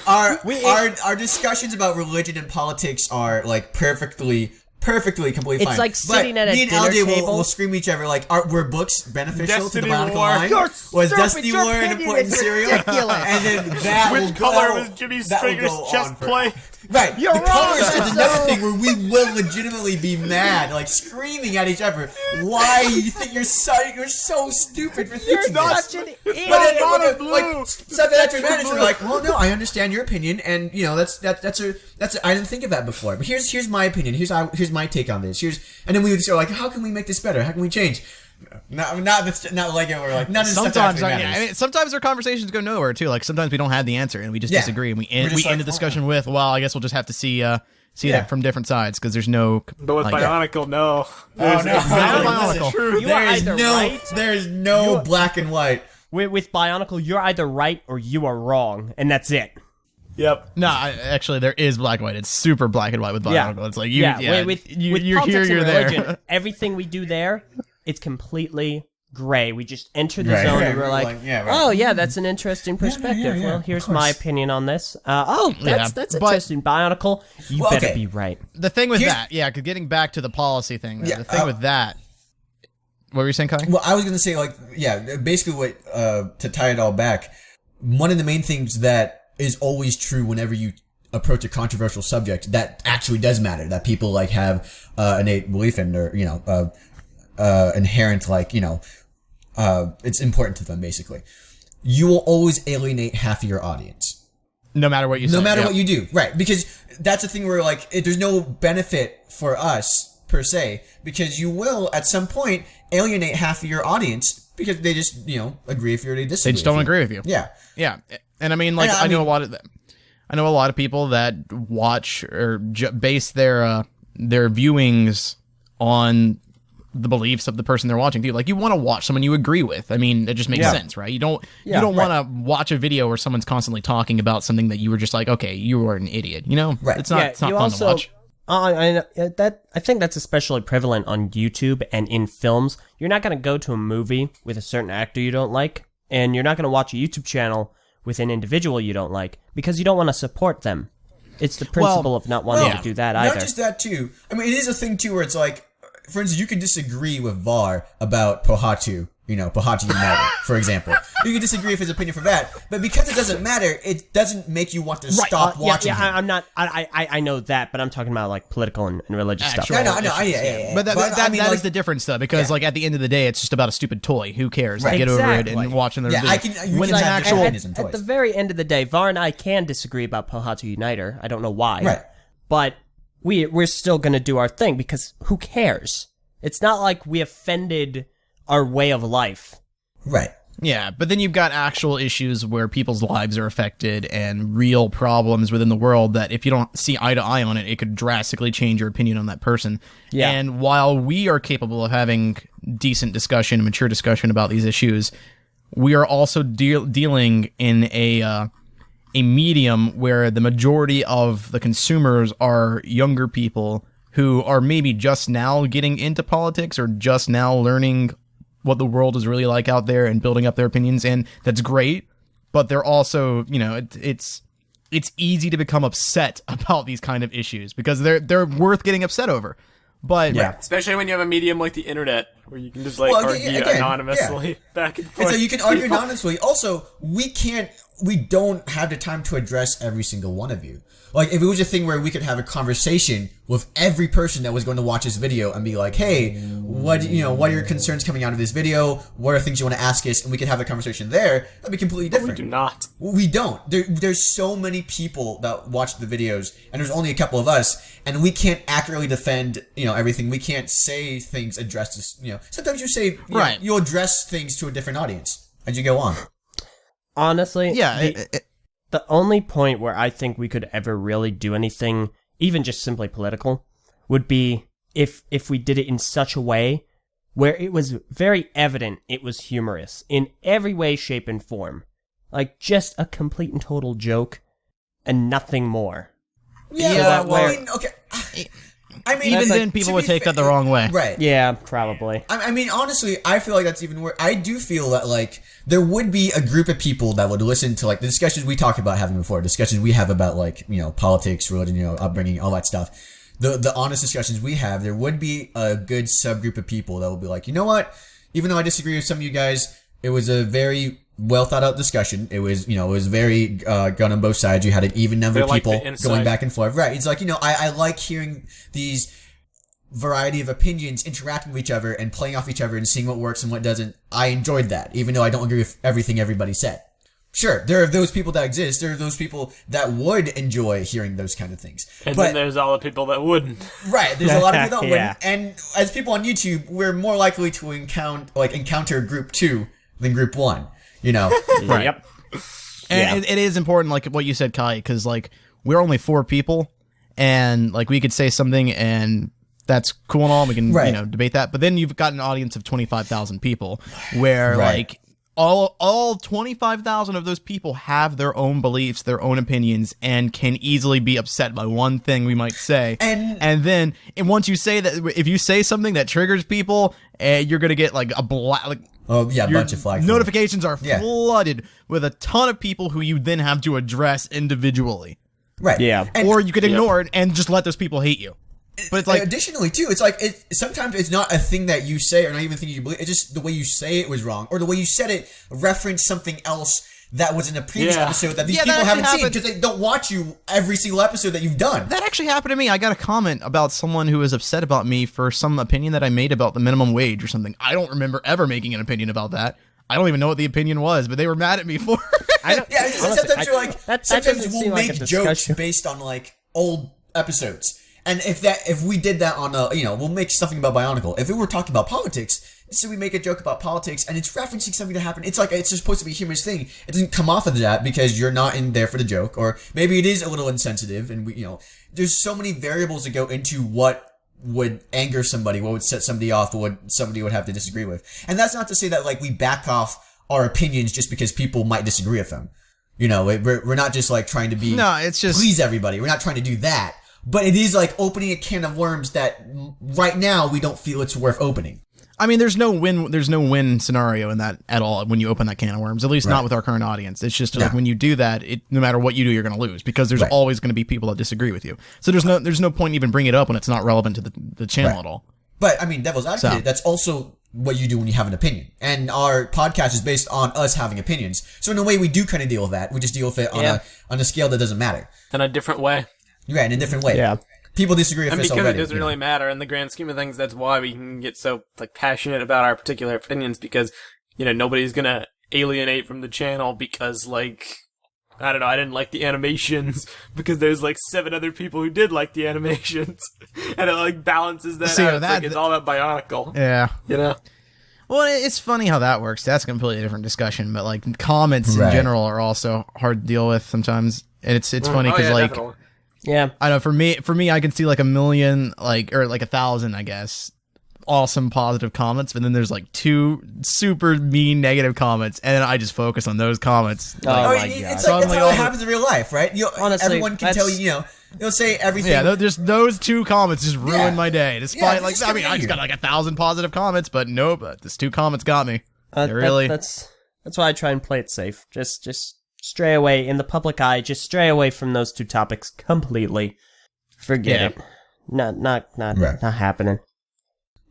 Speaker 5: Our discussions about religion and politics are like perfectly completely
Speaker 2: It's
Speaker 5: fine.
Speaker 2: like sitting
Speaker 5: But
Speaker 2: at a
Speaker 5: me and
Speaker 2: dinner
Speaker 5: LJ
Speaker 2: table.
Speaker 5: will scream at each other like, were books beneficial to the
Speaker 4: Destiny
Speaker 5: Bionicle
Speaker 4: War.
Speaker 5: line?
Speaker 2: You're
Speaker 5: Was
Speaker 2: stupid,
Speaker 5: Destiny
Speaker 2: your
Speaker 5: War an
Speaker 2: opinion
Speaker 5: important
Speaker 2: is
Speaker 5: serial?
Speaker 2: ridiculous.
Speaker 5: And then that will
Speaker 4: Which color
Speaker 5: go-
Speaker 4: was Jimmy
Speaker 5: that will
Speaker 4: Stringer's
Speaker 5: go
Speaker 4: chest
Speaker 5: on for-
Speaker 4: play?
Speaker 5: Right.
Speaker 2: You're
Speaker 5: the
Speaker 2: wrong,
Speaker 5: colors is another
Speaker 2: Meso.
Speaker 5: thing where we will legitimately be mad, like screaming at each other. Why you think you're so stupid for thinking this?
Speaker 2: Such an
Speaker 5: But
Speaker 2: idiot.
Speaker 5: then,
Speaker 4: not
Speaker 5: when
Speaker 4: a blue.
Speaker 5: like something after manager, we're like, well, no, I understand your opinion, and you know that's I didn't think of that before. But here's my opinion. Here's my take on this. And then we would start like, how can we make this better? How can we change? Not like it. We're like none of this stuff
Speaker 3: Sometimes,
Speaker 5: actually matters.
Speaker 3: sometimes our conversations go nowhere too. Like sometimes we don't have the answer and we just
Speaker 5: Yeah.
Speaker 3: disagree and we
Speaker 5: We're
Speaker 3: end,
Speaker 5: just
Speaker 3: we end
Speaker 5: like,
Speaker 3: the discussion with, well, I guess we'll just have to see
Speaker 5: Yeah.
Speaker 3: that from different sides because there's no.
Speaker 4: But with
Speaker 3: like,
Speaker 4: Bionicle, no.
Speaker 5: no.
Speaker 3: Bionicle.
Speaker 4: True.
Speaker 2: You are either right.
Speaker 5: There's no black and white.
Speaker 2: With Bionicle, you're either right or you are wrong, and that's it.
Speaker 4: Yep.
Speaker 3: No, actually, there is black and white. It's super black and white with
Speaker 2: Yeah.
Speaker 3: Bionicle. It's like
Speaker 2: With
Speaker 3: you're
Speaker 2: politics
Speaker 3: here,
Speaker 2: and
Speaker 3: you're
Speaker 2: religion,
Speaker 3: there.
Speaker 2: everything we do there, it's completely gray. We just enter the
Speaker 5: Right.
Speaker 2: zone
Speaker 5: Yeah,
Speaker 2: and we're
Speaker 5: we're
Speaker 2: like,
Speaker 5: like, yeah, right.
Speaker 2: oh yeah, that's an interesting perspective.
Speaker 5: yeah,
Speaker 2: Well,
Speaker 5: of
Speaker 2: here's my
Speaker 5: course.
Speaker 2: opinion on this. That's
Speaker 3: Yeah,
Speaker 2: that's
Speaker 3: but-
Speaker 2: interesting. Bionicle, you
Speaker 5: Well,
Speaker 2: better
Speaker 5: okay.
Speaker 2: be right.
Speaker 3: The thing with
Speaker 5: Here's-
Speaker 3: that, yeah, because getting back to the policy thing,
Speaker 5: Yeah,
Speaker 3: the thing with that. What were you saying, Kai?
Speaker 5: Well, I was gonna say like, yeah, basically what to tie it all back. One of the main things that is always true whenever you approach a controversial subject that actually does matter, that people like have innate belief in, or inherent like it's important to them. Basically, you will always alienate half of your audience.
Speaker 3: No matter what you say.
Speaker 5: No matter
Speaker 3: yeah.
Speaker 5: what you do, right? Because that's the thing where like there's no benefit for us per se, because you will at some point alienate half of your audience because they just agree with you or they disagree.
Speaker 3: They just don't
Speaker 5: with you.
Speaker 3: agree with you.
Speaker 5: Yeah.
Speaker 3: Yeah, and I mean, like,
Speaker 5: And
Speaker 3: I know a lot of them. I know a lot of people that watch or base their viewings on the beliefs of the person they're watching too. Like, you want to watch someone you agree with. I mean, it just makes sense, right? You don't want to watch a video where someone's constantly talking about something that you were just like, okay, you were an idiot.
Speaker 5: Right.
Speaker 3: It's not fun to watch.
Speaker 2: I think that's especially prevalent on YouTube and in films. You're not going to go to a movie with a certain actor you don't like, and you're not going to watch a YouTube channel with an individual you don't like because you don't want to support them. It's the principle of not wanting to do that either.
Speaker 5: Not just that too. I mean, it is a thing too where it's like, for instance, you can disagree with VAR about Pohatu. Pohatu United, for example. You can disagree with his opinion for that, but because it doesn't matter, it doesn't make you want to stop watching.
Speaker 2: Yeah,
Speaker 5: him.
Speaker 2: I'm not. I know that, but I'm talking about like political and religious stuff.
Speaker 5: I know. Yeah.
Speaker 3: But that
Speaker 5: mean,
Speaker 3: is
Speaker 5: like,
Speaker 3: the difference, though, because like at the end of the day, it's just about a stupid toy. Who cares? Like, get over it
Speaker 2: Exactly.
Speaker 3: and watching the
Speaker 5: Yeah,
Speaker 3: video.
Speaker 5: I can. You
Speaker 3: When
Speaker 5: can
Speaker 3: it's
Speaker 5: have
Speaker 3: actual,
Speaker 5: opinions and
Speaker 2: At
Speaker 5: toys.
Speaker 2: the very end of the day, Var and I can disagree about Pohatu Uniter. I don't know why.
Speaker 5: Right.
Speaker 2: But we're still going to do our thing because who cares? It's not like we offended our way of life.
Speaker 5: Right.
Speaker 3: Yeah, but then you've got actual issues where people's lives are affected and real problems within the world that if you don't see eye to eye on it, it could drastically change your opinion on that person.
Speaker 2: Yeah.
Speaker 3: And while we are capable of having decent discussion, mature discussion about these issues, we are also dealing in a medium where the majority of the consumers are younger people who are maybe just now getting into politics or just now learning what the world is really like out there and building up their opinions, and that's great, but they're also, it's easy to become upset about these kind of issues because they're worth getting upset over. But
Speaker 4: Especially when you have a medium like the internet where you can just
Speaker 5: Well,
Speaker 4: argue
Speaker 5: again,
Speaker 4: anonymously back and forth.
Speaker 5: It's like you can argue anonymously. Also, we can't we don't have the time to address every single one of you. Like, if it was a thing where we could have a conversation with every person that was going to watch this video and be like, hey, what are your concerns coming out of this video? What are things you want to ask us? And we could have a conversation there. That'd be completely
Speaker 4: But
Speaker 5: different.
Speaker 4: we do not.
Speaker 5: We don't. There's so many people that watch the videos, and there's only a couple of us, and we can't accurately defend, everything. We can't say things addressed to, sometimes you say,
Speaker 3: Right.
Speaker 5: you address things to a different audience as you go on.
Speaker 2: Honestly,
Speaker 3: Yeah,
Speaker 2: the only point where I think we could ever really do anything, even just simply political, would be if we did it in such a way where it was very evident it was humorous in every way, shape, and form. Like, just a complete and total joke and nothing more.
Speaker 5: Yeah,
Speaker 2: okay.
Speaker 3: even then, people would take that the wrong way.
Speaker 5: Right.
Speaker 2: Yeah, probably.
Speaker 5: I mean, honestly, I feel like that's even worse. I do feel that, like, there would be a group of people that would listen to, like, the discussions we talked about having before, discussions we have about, like, politics, religion, upbringing, all that stuff. The honest discussions we have, there would be a good subgroup of people that would be like, you know what? Even though I disagree with some of you guys, it was a very well thought out discussion. It was, it was very gone on both sides. You had an even number of
Speaker 4: like
Speaker 5: people
Speaker 4: the insight.
Speaker 5: going back and forth. Right. It's like, I like hearing these variety of opinions interacting with each other and playing off each other and seeing what works and what doesn't. I enjoyed that, even though I don't agree with everything everybody said. Sure, there are those people that exist. There are those people that would enjoy hearing those kind of things.
Speaker 4: And
Speaker 5: but,
Speaker 4: then there's all the people that wouldn't.
Speaker 5: right, there's a lot of people that
Speaker 2: Yeah.
Speaker 5: wouldn't. And as people on YouTube, we're more likely to encounter group 2 than group 1.
Speaker 3: Right.
Speaker 2: Yep.
Speaker 3: And it is important, like what you said, Kai, because like we're only 4 people, and like we could say something, and that's cool and all. And we can
Speaker 5: Right.
Speaker 3: debate that. But then you've got an audience of 25,000 people, where
Speaker 5: Right.
Speaker 3: like all 25,000 of those people have their own beliefs, their own opinions, and can easily be upset by one thing we might say.
Speaker 5: And
Speaker 3: then once you say that, if you say something that triggers people, you're gonna get like a
Speaker 5: oh yeah, a
Speaker 3: your
Speaker 5: bunch of flags.
Speaker 3: notifications are
Speaker 5: Yeah.
Speaker 3: flooded with a ton of people who you then have to address individually.
Speaker 5: Right.
Speaker 2: Yeah.
Speaker 5: And
Speaker 3: Or you could ignore it and just let those people hate you. But it's like,
Speaker 5: additionally too, it's like sometimes it's not a thing that you say or not even thing you believe. It's just the way you say it was wrong, or the way you said it referenced something else that was in a previous
Speaker 4: Yeah.
Speaker 5: episode that these
Speaker 3: Yeah, that
Speaker 5: people haven't
Speaker 3: actually
Speaker 5: seen
Speaker 3: happened.
Speaker 5: because they don't watch you every single episode that you've done.
Speaker 3: that actually happened to me. I got a comment about someone who was upset about me for some opinion that I made about the minimum wage or something. I don't remember ever making an opinion about that. I don't even know what the opinion was, but they were mad at me for it.
Speaker 2: I don't,
Speaker 5: Yeah, it's just,
Speaker 2: honestly,
Speaker 5: sometimes you're like,
Speaker 2: that
Speaker 5: sometimes
Speaker 2: doesn't
Speaker 5: we'll
Speaker 2: seem like
Speaker 5: make
Speaker 2: a
Speaker 5: jokes
Speaker 2: discussion.
Speaker 5: based on like old episodes. And if we did that on we'll make something about Bionicle. If we were talking about politics, so we make a joke about politics and it's referencing something that happened. It's like, it's just supposed to be a humorous thing. It doesn't come off of that because you're not in there for the joke, or maybe it is a little insensitive. And there's so many variables that go into what would anger somebody, what would set somebody off, what somebody would have to disagree with. And that's not to say that like we back off our opinions just because people might disagree with them. We're not just like trying to be
Speaker 3: No, it's just
Speaker 5: please everybody. We're not trying to do that. But it is like opening a can of worms that right now we don't feel it's worth opening.
Speaker 3: I mean, there's no win scenario in that at all when you open that can of worms. At least not with our current audience. It's just like when you do that, no matter what you do, you're going to lose because there's always going to be people that disagree with you. So there's no point even bringing it up when it's not relevant to the channel at all.
Speaker 5: But I mean, devil's advocate, that's also what you do when you have an opinion. And our podcast is based on us having opinions. So in a way, we do kind of deal with that. We just deal with it on a scale that doesn't matter.
Speaker 4: In a different way.
Speaker 5: Right, in a different way.
Speaker 2: Yeah.
Speaker 5: People disagree with
Speaker 4: And
Speaker 5: us
Speaker 4: because
Speaker 5: already.
Speaker 4: it doesn't really matter in the grand scheme of things, that's why we can get so like passionate about our particular opinions, because nobody's gonna alienate from the channel because like I don't know, I didn't like the animations because there's like 7 other people who did like the animations, and it like balances that
Speaker 3: See,
Speaker 4: out. It's all about Bionicle.
Speaker 3: Yeah.
Speaker 4: Well,
Speaker 3: it's funny how that works. That's a completely different discussion. But like comments in general are also hard to deal with sometimes, and it's funny because
Speaker 4: definitely.
Speaker 2: Yeah.
Speaker 3: I know for me, I can see like 1 million, or 1,000, I guess, awesome positive comments, but then there's like 2 super mean negative comments, and I just focus on those comments.
Speaker 2: Oh,
Speaker 5: Oh,
Speaker 2: my
Speaker 5: it's
Speaker 2: God.
Speaker 5: like that's
Speaker 3: Suddenly
Speaker 5: how
Speaker 3: all
Speaker 5: it
Speaker 3: the-
Speaker 5: happens in real life, right?
Speaker 2: Honestly,
Speaker 5: everyone can tell you, they'll say everything.
Speaker 3: Yeah, just those 2 comments just ruined my day. Despite
Speaker 5: Yeah,
Speaker 3: I
Speaker 5: just
Speaker 3: just got like 1,000 positive comments, but nope, this 2 comments got me. They really.
Speaker 2: That's why I try and play it safe. Just stray away in the public eye. Just stray away from those 2 topics completely. Forget it. Not happening.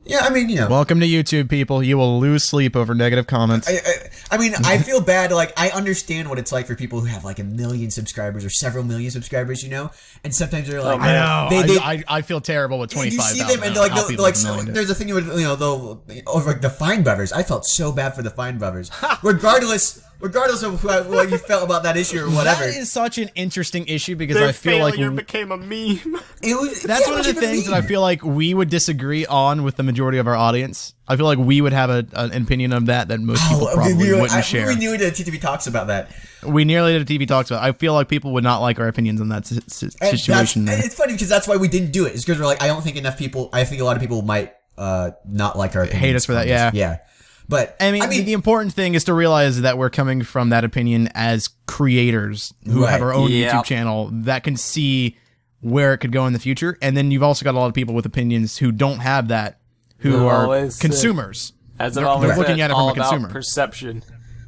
Speaker 5: Yeah, I mean,
Speaker 3: Welcome to YouTube, people. You will lose sleep over negative comments.
Speaker 5: I mean, I feel bad. Like, I understand what it's like for people who have like 1 million subscribers or several million subscribers, and sometimes they're like,
Speaker 3: I know. I feel terrible with 25,000.
Speaker 5: You see them, and there's a thing they'll over like the Fine Brothers. I felt so bad for the Fine Brothers, regardless of what you felt about that issue or whatever.
Speaker 3: That is such an interesting issue because
Speaker 4: Their
Speaker 3: I feel like
Speaker 4: failure became a meme.
Speaker 3: That's one of the things that I feel like we would disagree on with the majority of our audience. I feel like we would have an opinion of that most people probably wouldn't share.
Speaker 5: We nearly did a TTV Talks about that.
Speaker 3: We nearly did a TTV Talks about it. I feel like people would not like our opinions on that situation.
Speaker 5: It's funny because that's why we didn't do it. It's because we're like, I don't think enough people, I think a lot of people might not like our opinions.
Speaker 3: Hate us for that, yeah.
Speaker 5: Yeah. But
Speaker 3: I mean, the important thing is to realize that we're coming from that opinion as creators who have our own YouTube channel that can see where it could go in the future. And then you've also got a lot of people with opinions who don't have that, who are consumers.
Speaker 4: As I've always
Speaker 3: they're looking
Speaker 4: said,
Speaker 3: at it
Speaker 4: all
Speaker 3: from a consumer.
Speaker 4: about perception.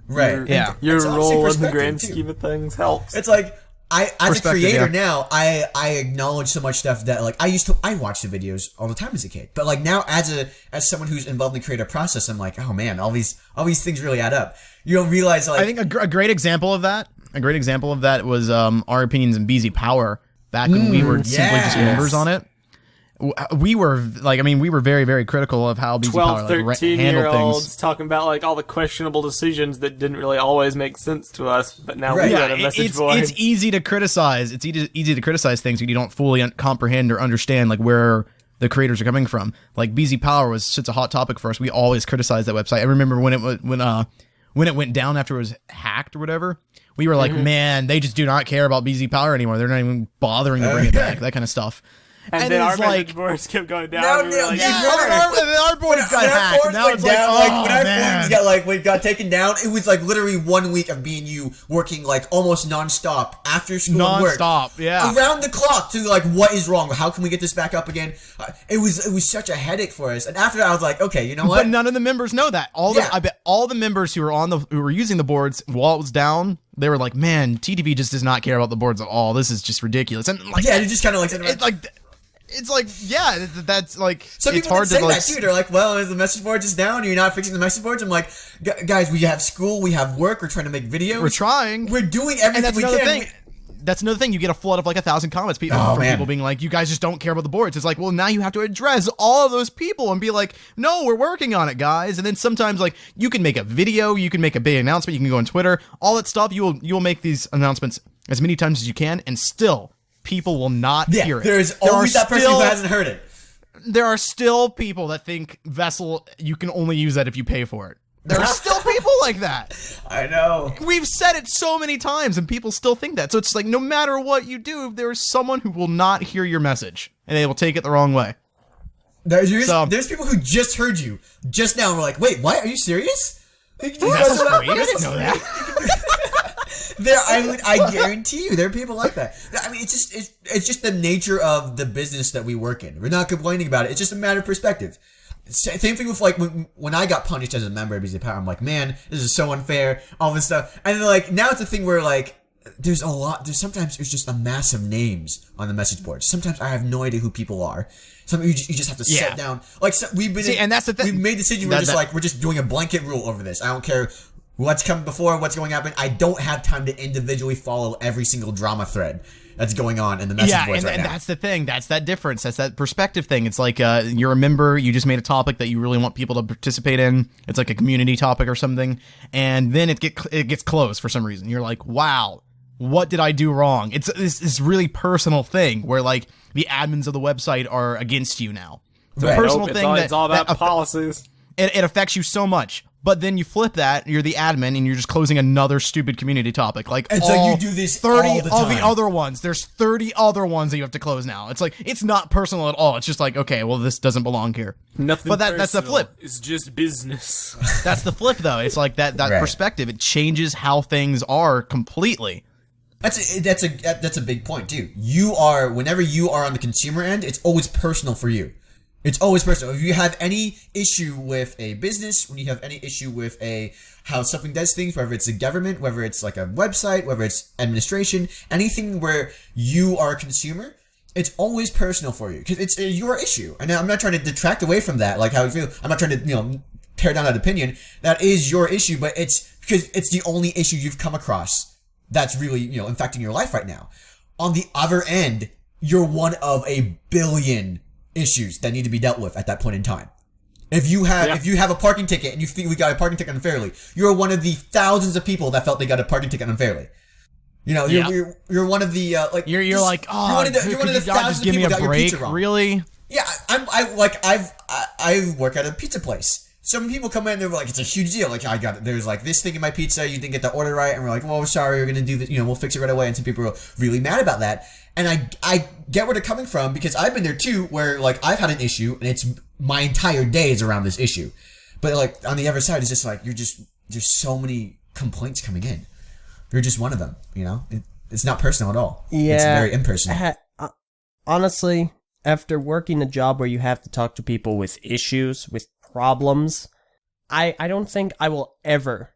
Speaker 5: Right.
Speaker 4: Your
Speaker 5: It's
Speaker 4: role
Speaker 5: honestly
Speaker 4: in the grand
Speaker 5: perspective, too.
Speaker 4: scheme of things helps.
Speaker 5: it's like, as a creator
Speaker 3: yeah.
Speaker 5: now, I acknowledge so much stuff that like I watched the videos all the time as a kid, but like now as someone who's involved in the creative process, I'm like, oh man, all these things really add up. You don't realize like
Speaker 3: I think a great example of that. Was our opinions in BZ Power back when we were simply just members on it. We were very, very critical of how BZ
Speaker 4: 12,
Speaker 3: Power handled
Speaker 4: 13-year-olds
Speaker 3: things.
Speaker 4: talking about like all the questionable decisions that didn't really always make sense to us, but now
Speaker 5: Right.
Speaker 4: we got a message board.
Speaker 3: It's easy to criticize. It's easy to criticize things when you don't fully comprehend or understand like where the creators are coming from. Like BZ Power was such a hot topic for us. We always criticized that website. I remember when it went down after it was hacked or whatever. We were like, man, they just do not care about BZ Power anymore. They're not even bothering to bring it back. That kind of stuff.
Speaker 4: And then our
Speaker 3: it's
Speaker 4: message boards kept going down.
Speaker 5: No,
Speaker 4: and we were like,
Speaker 3: our boards got hacked. And now it's like, oh,
Speaker 5: when our
Speaker 3: man.
Speaker 5: forums got taken down, it was like literally 1 week of me and you working like almost nonstop after school and work.
Speaker 3: Non-stop, yeah.
Speaker 5: Around the clock to like, what is wrong? How can we get this back up again? It was such a headache for us. And after that, I was like, okay, you know what?
Speaker 3: But none of the members know that. I bet all the members who were using the boards while it was down, they were like, man, TTV just does not care about the boards at all. This is just ridiculous. And like,
Speaker 5: yeah, they just kind of like
Speaker 3: it's like, yeah, that's like,
Speaker 5: some
Speaker 3: it's
Speaker 5: people
Speaker 3: hard
Speaker 5: say
Speaker 3: to like.
Speaker 5: that too. They're like, well, is the message board just down? Are you not fixing the message boards? I'm like, guys, we have school, we have work, we're trying to make videos.
Speaker 3: We're trying.
Speaker 5: We're doing everything
Speaker 3: And that's
Speaker 5: we
Speaker 3: another
Speaker 5: can.
Speaker 3: thing. That's another thing. You get a flood of like 1,000 comments from people being like, you guys just don't care about the boards. It's like, well, now you have to address all of those people and be like, no, we're working on it, guys. And then sometimes like you can make a video, you can make a big announcement, you can go on Twitter, all that stuff. You'll make these announcements as many times as you can, and still people will not hear it.
Speaker 5: There's always that person who hasn't heard it.
Speaker 3: There are still people that think Vessel, you can only use that if you pay for it. There are still people like that.
Speaker 5: I know.
Speaker 3: We've said it so many times and people still think that. So it's like no matter what you do, there's someone who will not hear your message and they will take it the wrong way.
Speaker 5: There's people who just heard you just now and were like, wait, what? Are you serious?
Speaker 3: That's free. I didn't know that.
Speaker 5: I guarantee you, there are people like that. I mean, it's just the nature of the business that we work in. We're not complaining about it. It's just a matter of perspective. Same thing with like when I got punished as a member of BZ Power. I'm like, man, this is so unfair. All this stuff, and then like now it's a thing where like there's sometimes there's just a mass of names on the message board. Sometimes I have no idea who people are. Sometimes you just have to sit down. Like
Speaker 3: and that's the thing.
Speaker 5: We've made the decision. We're just doing a blanket rule over this. I don't care what's come before, what's going to happen. I don't have time to individually follow every single drama thread that's going on in the message boards right now.
Speaker 3: And that's the thing. That's that difference. That's that perspective thing. It's like you're a member. You just made a topic that you really want people to participate in. It's like a community topic or something. And then it gets closed for some reason. You're like, wow, what did I do wrong? It's this really personal thing where like the admins of the website are against you now. It's a personal thing.
Speaker 4: It's all about policies.
Speaker 3: It affects you so much. But then you flip that, you're the admin, and you're just closing another stupid community topic. Like,
Speaker 5: it's like you do this
Speaker 3: 30
Speaker 5: all the
Speaker 3: of the
Speaker 5: time.
Speaker 3: other ones. There's 30 other ones that you have to close now. It's like, it's not personal at all. It's just like, okay, well, this doesn't belong here.
Speaker 4: Nothing
Speaker 3: But that's the flip.
Speaker 4: It's just business.
Speaker 3: That's the flip, though. It's like that
Speaker 5: Right.
Speaker 3: perspective. It changes how things are completely.
Speaker 5: That's a big point too. Whenever you are on the consumer end, it's always personal for you. It's always personal. If you have any issue with a business, when you have any issue with how something does things, whether it's a government, whether it's like a website, whether it's administration, anything where you are a consumer, it's always personal for you because it's your issue. And I'm not trying to detract away from that, like how you feel. I'm not trying to, tear down that opinion. That is your issue, but it's because it's the only issue you've come across that's really, infecting your life right now. On the other end, you're one of a billion issues that need to be dealt with at that point in time. If you have a parking ticket and you think we got a parking ticket unfairly, you're one of the thousands of people that felt they got a parking ticket unfairly. You're one of the
Speaker 3: you're like, oh,
Speaker 5: you're one of the thousands
Speaker 3: give
Speaker 5: of
Speaker 3: me
Speaker 5: people
Speaker 3: a
Speaker 5: that got your
Speaker 3: break,
Speaker 5: pizza wrong.
Speaker 3: really?
Speaker 5: Yeah, I work at a pizza place. Some people come in, they're like, it's a huge deal. Like, there's like this thing in my pizza, you didn't get the order right, and we're like, well, sorry, we're gonna do this, we'll fix it right away. And some people are really mad about that. And I get where they're coming from because I've been there too, where like I've had an issue and it's my entire day is around this issue. But like on the other side, it's just like there's so many complaints coming in. You're just one of them, It's not personal at all.
Speaker 2: Yeah,
Speaker 5: it's very impersonal.
Speaker 2: Honestly, after working a job where you have to talk to people with issues, with problems, I don't think I will ever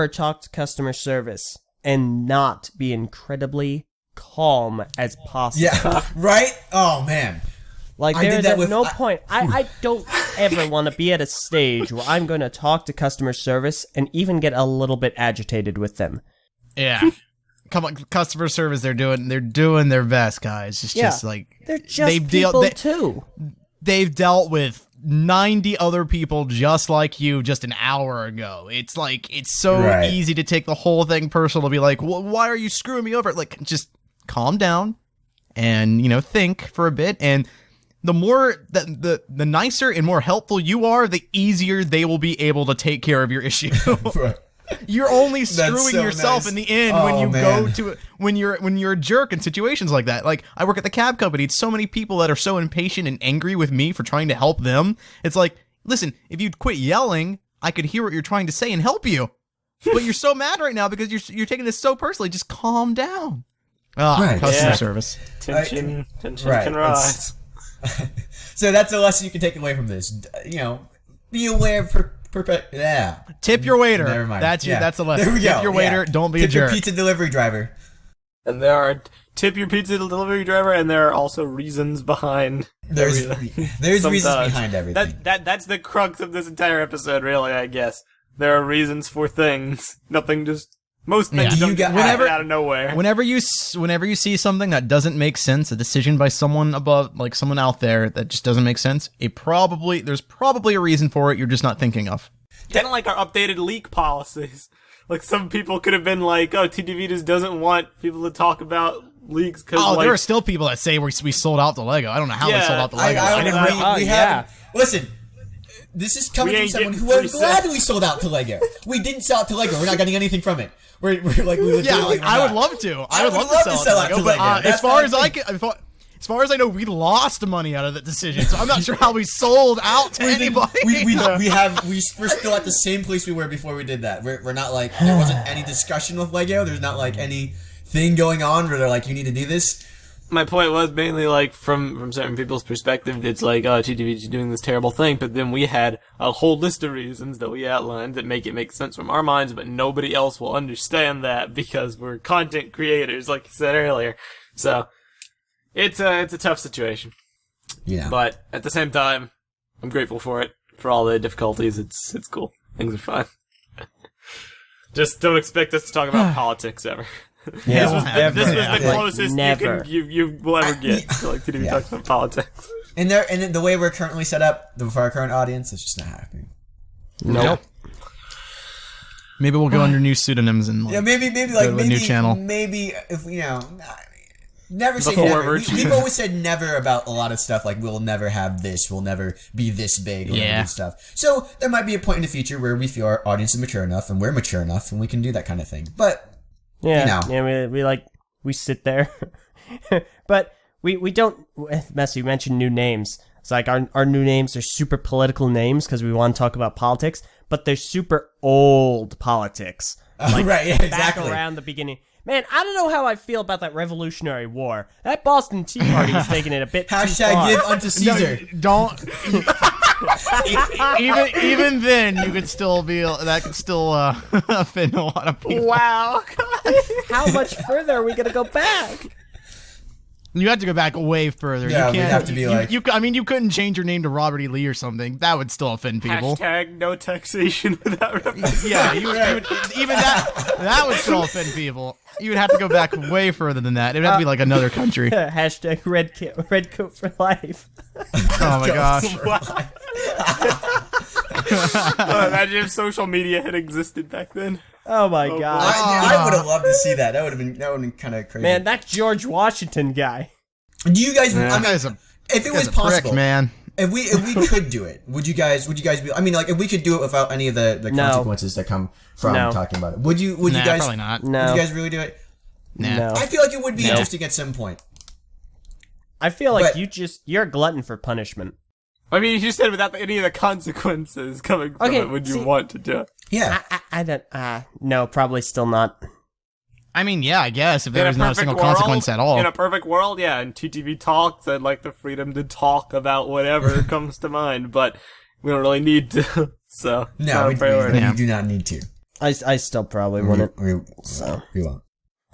Speaker 2: talk to customer service and not be incredibly calm as possible.
Speaker 5: Yeah, right? Oh, man.
Speaker 2: Like, there's at no point. I don't ever want to be at a stage where I'm going to talk to customer service and even get a little bit agitated with them.
Speaker 3: Yeah. Come on, customer service, they're doing their best, guys. It's just like
Speaker 2: they're just people too.
Speaker 3: They've dealt with 90 other people just like you just an hour ago. It's like it's so easy to take the whole thing personal, to be like, well, why are you screwing me over? Like, just calm down and think for a bit. And the more the nicer and more helpful you are, the easier they will be able to take care of your issue. You're only screwing yourself in the end when you go to when you're a jerk in situations like that. Like, I work at the cab company. It's so many people that are so impatient and angry with me for trying to help them. It's like, listen, if you'd quit yelling, I could hear what you're trying to say and help you. But you're so mad right now because you're taking this so personally. Just calm down. Customer service.
Speaker 4: Tension can rise.
Speaker 5: So that's a lesson you can take away from this. Be aware of
Speaker 3: Tip your waiter.
Speaker 5: Never mind.
Speaker 3: That's the lesson.
Speaker 5: There we go.
Speaker 3: Tip your waiter. Don't be a jerk.
Speaker 5: Tip your pizza delivery driver.
Speaker 4: And there are tip your pizza delivery driver, and there are also reasons behind.
Speaker 5: There's reasons behind everything.
Speaker 4: That's the crux of this entire episode, really. I guess there are reasons for things. Nothing just. Most things don't get out of nowhere.
Speaker 3: Whenever you see something that doesn't make sense, a decision by someone above, like someone out there that just doesn't make sense, there's probably a reason for it you're just not thinking of.
Speaker 4: Kind of like our updated leak policies. Like, some people could have been like, oh, TTV just doesn't want people to talk about leaks because
Speaker 3: there are still people that say we sold out to Lego. I don't know how we sold out to Lego.
Speaker 5: Listen. This is coming from someone who was glad we sold out to Lego. We didn't sell out to Lego. We're not getting anything from it. I would
Speaker 3: love to. I would love to sell out to Lego. But as far as I know, we lost money out of that decision. So I'm not sure how we sold out to anybody.
Speaker 5: We're still at the same place we were before we did that. We're not like, there wasn't any discussion with Lego. There's not like anything going on where they're like, you need to do this.
Speaker 4: My point was mainly like from certain people's perspective, it's like, oh, TTV is doing this terrible thing, but then we had a whole list of reasons that we outlined that make it make sense from our minds, but nobody else will understand that because we're content creators, like you said earlier. So it's a tough situation. Yeah. But at the same time, I'm grateful for it. For all the difficulties, it's cool. Things are fine. Just don't expect us to talk about politics ever.
Speaker 2: Yeah,
Speaker 4: this was the closest you will ever get to like TTV Talks about politics.
Speaker 5: And the way we're currently set up for our current audience, it's just not happening.
Speaker 3: Nope. Maybe we'll go under new pseudonyms and
Speaker 5: maybe
Speaker 3: a new channel.
Speaker 5: Maybe if never say never. We've always said never about a lot of stuff. Like, we'll never have this. We'll never be this big. Or stuff. So there might be a point in the future where we feel our audience is mature enough and we're mature enough and we can do that kind of thing. But
Speaker 2: we sit there, but we don't. Meso, you mentioned new names. It's like our new names are super political names because we want to talk about politics, but they're super old politics.
Speaker 5: Exactly.
Speaker 2: Back around the beginning. Man, I don't know how I feel about that Revolutionary War. That Boston Tea Party is taking it a bit too far.
Speaker 5: Give unto Caesar.
Speaker 3: No, don't. even then, you could still that could still offend a lot of people.
Speaker 2: Wow. How much further are we gonna go back?
Speaker 3: You have to go back way further.
Speaker 5: Yeah,
Speaker 3: you
Speaker 5: we'd
Speaker 3: can't,
Speaker 5: have to be like-
Speaker 3: I mean, you couldn't change your name to Robert E. Lee or something. That would still offend people.
Speaker 4: Hashtag no taxation without representation.
Speaker 3: Yeah, you would, even that would still offend people. You would have to go back way further than that. It would have to be like another country.
Speaker 2: Hashtag red coat for life.
Speaker 3: Oh my gosh.
Speaker 4: Imagine if social media had existed back then.
Speaker 2: Oh my god.
Speaker 5: I would have loved to see that. That would have been kind of crazy.
Speaker 2: Man, that George Washington guy.
Speaker 5: do you guys? I mean,
Speaker 3: Guy's a-
Speaker 5: if it was
Speaker 3: guy's a prick,
Speaker 5: possible,
Speaker 3: man.
Speaker 5: if we could do it, would you guys be? I mean, like if we could do it without any of the
Speaker 2: No.
Speaker 5: consequences that come from
Speaker 2: No.
Speaker 5: talking about it, would you? Would
Speaker 3: Nah,
Speaker 5: you guys?
Speaker 3: probably not.
Speaker 2: No.
Speaker 5: Would you guys really do it?
Speaker 3: Nah.
Speaker 2: No.
Speaker 5: I feel like it would be interesting at some point.
Speaker 2: I feel like
Speaker 5: But-
Speaker 2: you're a glutton for punishment.
Speaker 4: I mean, you said without any of the consequences coming from
Speaker 2: Okay,
Speaker 4: it, would you
Speaker 2: see-
Speaker 4: want to do it?
Speaker 5: Yeah.
Speaker 2: I don't, no, probably still not.
Speaker 3: I mean, yeah, I guess if there
Speaker 4: In
Speaker 3: was not a
Speaker 4: perfect
Speaker 3: single
Speaker 4: world-
Speaker 3: consequence at all.
Speaker 4: In a perfect world, yeah, and TTV Talks, I'd like the freedom to talk about whatever comes to mind, but we don't really need to, so it's
Speaker 5: No,
Speaker 4: not
Speaker 5: we
Speaker 4: a priority.
Speaker 5: do not need to.
Speaker 2: I still probably wouldn't.
Speaker 5: We
Speaker 2: So.
Speaker 5: won't.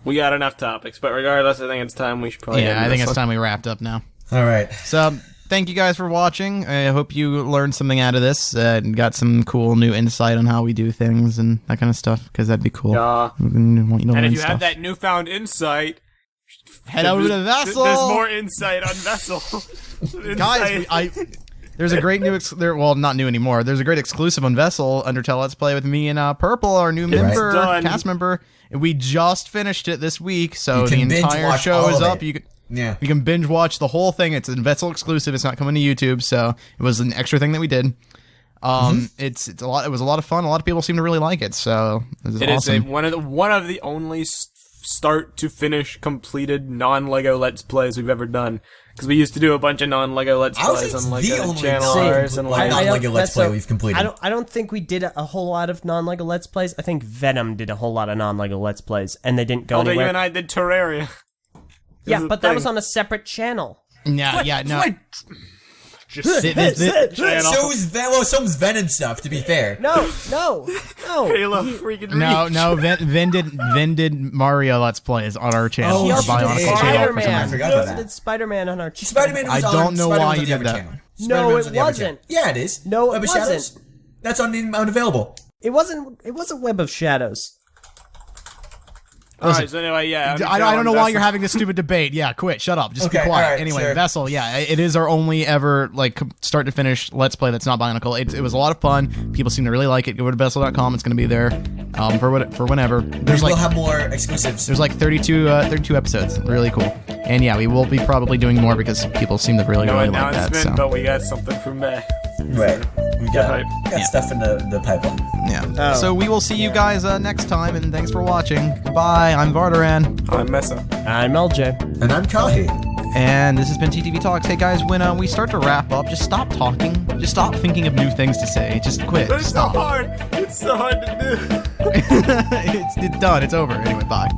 Speaker 4: We got enough topics, but regardless, I think it's time we should probably
Speaker 3: Yeah,
Speaker 4: end
Speaker 3: I think
Speaker 4: this
Speaker 3: it's
Speaker 4: one.
Speaker 3: time we wrapped up now.
Speaker 5: All right.
Speaker 3: So, thank you guys for watching. I hope you learned something out of this and got some cool new insight on how we do things and that kind of stuff, because that'd be cool.
Speaker 4: Yeah.
Speaker 3: We want you to
Speaker 4: And
Speaker 3: learn
Speaker 4: if you
Speaker 3: stuff.
Speaker 4: have that newfound insight,
Speaker 3: Head over to Vessel!
Speaker 4: There's more insight on Vessel.
Speaker 3: Guys, there's a great new, well, not new anymore. There's a great exclusive on Vessel, Undertale Let's Play with me and Purple, our new member,
Speaker 4: done.
Speaker 3: cast member. And we just finished it this week, so
Speaker 5: You
Speaker 3: the
Speaker 5: can binge
Speaker 3: entire
Speaker 5: watch
Speaker 3: show
Speaker 5: all
Speaker 3: is
Speaker 5: of
Speaker 3: up.
Speaker 5: it.
Speaker 3: You can.
Speaker 5: Yeah.
Speaker 3: You can binge watch the whole thing. It's a Vessel exclusive. It's not coming to YouTube, so it was an extra thing that we did. It's a lot. It was a lot of fun. A lot of people seem to really like it. So
Speaker 4: It is one of the only start to finish completed non-Lego Let's Plays we've ever done. Because we used to do a bunch of non-Lego Let's
Speaker 5: I would say
Speaker 4: Plays
Speaker 5: it's
Speaker 4: on
Speaker 5: the
Speaker 4: Lego
Speaker 5: only
Speaker 4: channel ours and like
Speaker 5: non-Lego Let's Play we've completed.
Speaker 2: I don't think we did a whole lot of non-Lego Let's Plays. I think Venom did a whole lot of non-Lego Let's Plays, and they didn't go
Speaker 4: although you
Speaker 2: anywhere.
Speaker 4: and I did Terraria.
Speaker 2: Yeah,
Speaker 4: This
Speaker 2: but
Speaker 4: is
Speaker 2: that
Speaker 4: the
Speaker 2: was
Speaker 4: thing.
Speaker 2: on a separate channel.
Speaker 3: yeah, no.
Speaker 4: Just
Speaker 3: This-
Speaker 5: So was Venom stuff, to be fair.
Speaker 2: No.
Speaker 4: Halo freaking
Speaker 3: No,
Speaker 4: Reach.
Speaker 3: Vin did Mario Let's Plays on our channel.
Speaker 5: Oh,
Speaker 2: He
Speaker 3: our
Speaker 2: also did
Speaker 3: Bionicle channel for some
Speaker 2: Spider-Man.
Speaker 3: reason.
Speaker 5: I forgot
Speaker 2: He
Speaker 5: about
Speaker 2: also
Speaker 5: that.
Speaker 2: did Spider-Man on our channel.
Speaker 5: Spider-Man was
Speaker 3: I don't know
Speaker 5: Spider-Man
Speaker 3: why
Speaker 5: was on
Speaker 3: you
Speaker 5: the
Speaker 3: did
Speaker 5: other
Speaker 3: that.
Speaker 5: channel.
Speaker 2: No,
Speaker 5: Spider-Man was
Speaker 2: it
Speaker 5: on the other
Speaker 2: wasn't.
Speaker 5: channel. Yeah, it is.
Speaker 2: No, it
Speaker 5: Web of
Speaker 2: wasn't.
Speaker 5: Shadows? That's unavailable.
Speaker 2: It wasn't Web of Shadows.
Speaker 4: Alright, so anyway, yeah.
Speaker 3: I don't know why you're having this stupid debate. Yeah, quit. Shut up. Just be
Speaker 5: Okay,
Speaker 3: quiet.
Speaker 5: alright,
Speaker 3: Anyway,
Speaker 5: sure.
Speaker 3: Vessel, yeah, it is our only ever, like, start to finish Let's Play that's not Bionicle. It was a lot of fun. People seem to really like it. Go to Vessel.com. It's going to be there for whenever.
Speaker 5: We'll have more exclusives.
Speaker 3: There's like 32 episodes. Really cool. And yeah, we will be probably doing more because people seem to really
Speaker 4: No
Speaker 3: like that.
Speaker 4: announcement,
Speaker 3: So
Speaker 4: but we got something from May.
Speaker 5: Right. We got
Speaker 4: hype.
Speaker 5: stuff in the pipeline.
Speaker 3: yeah.
Speaker 2: Oh.
Speaker 3: So we will see you guys next time, and thanks for watching. Goodbye. I'm Vardaran,
Speaker 4: I'm Meso.
Speaker 2: I'm LJ.
Speaker 5: And I'm Kahi.
Speaker 3: and this has been TTV Talks. Hey guys, when we start to wrap up, just stop talking. Just stop thinking of new things to say. Just quit.
Speaker 4: But it's so
Speaker 3: Stop.
Speaker 4: hard. It's so hard to do.
Speaker 3: It's done. It's over. Anyway, bye.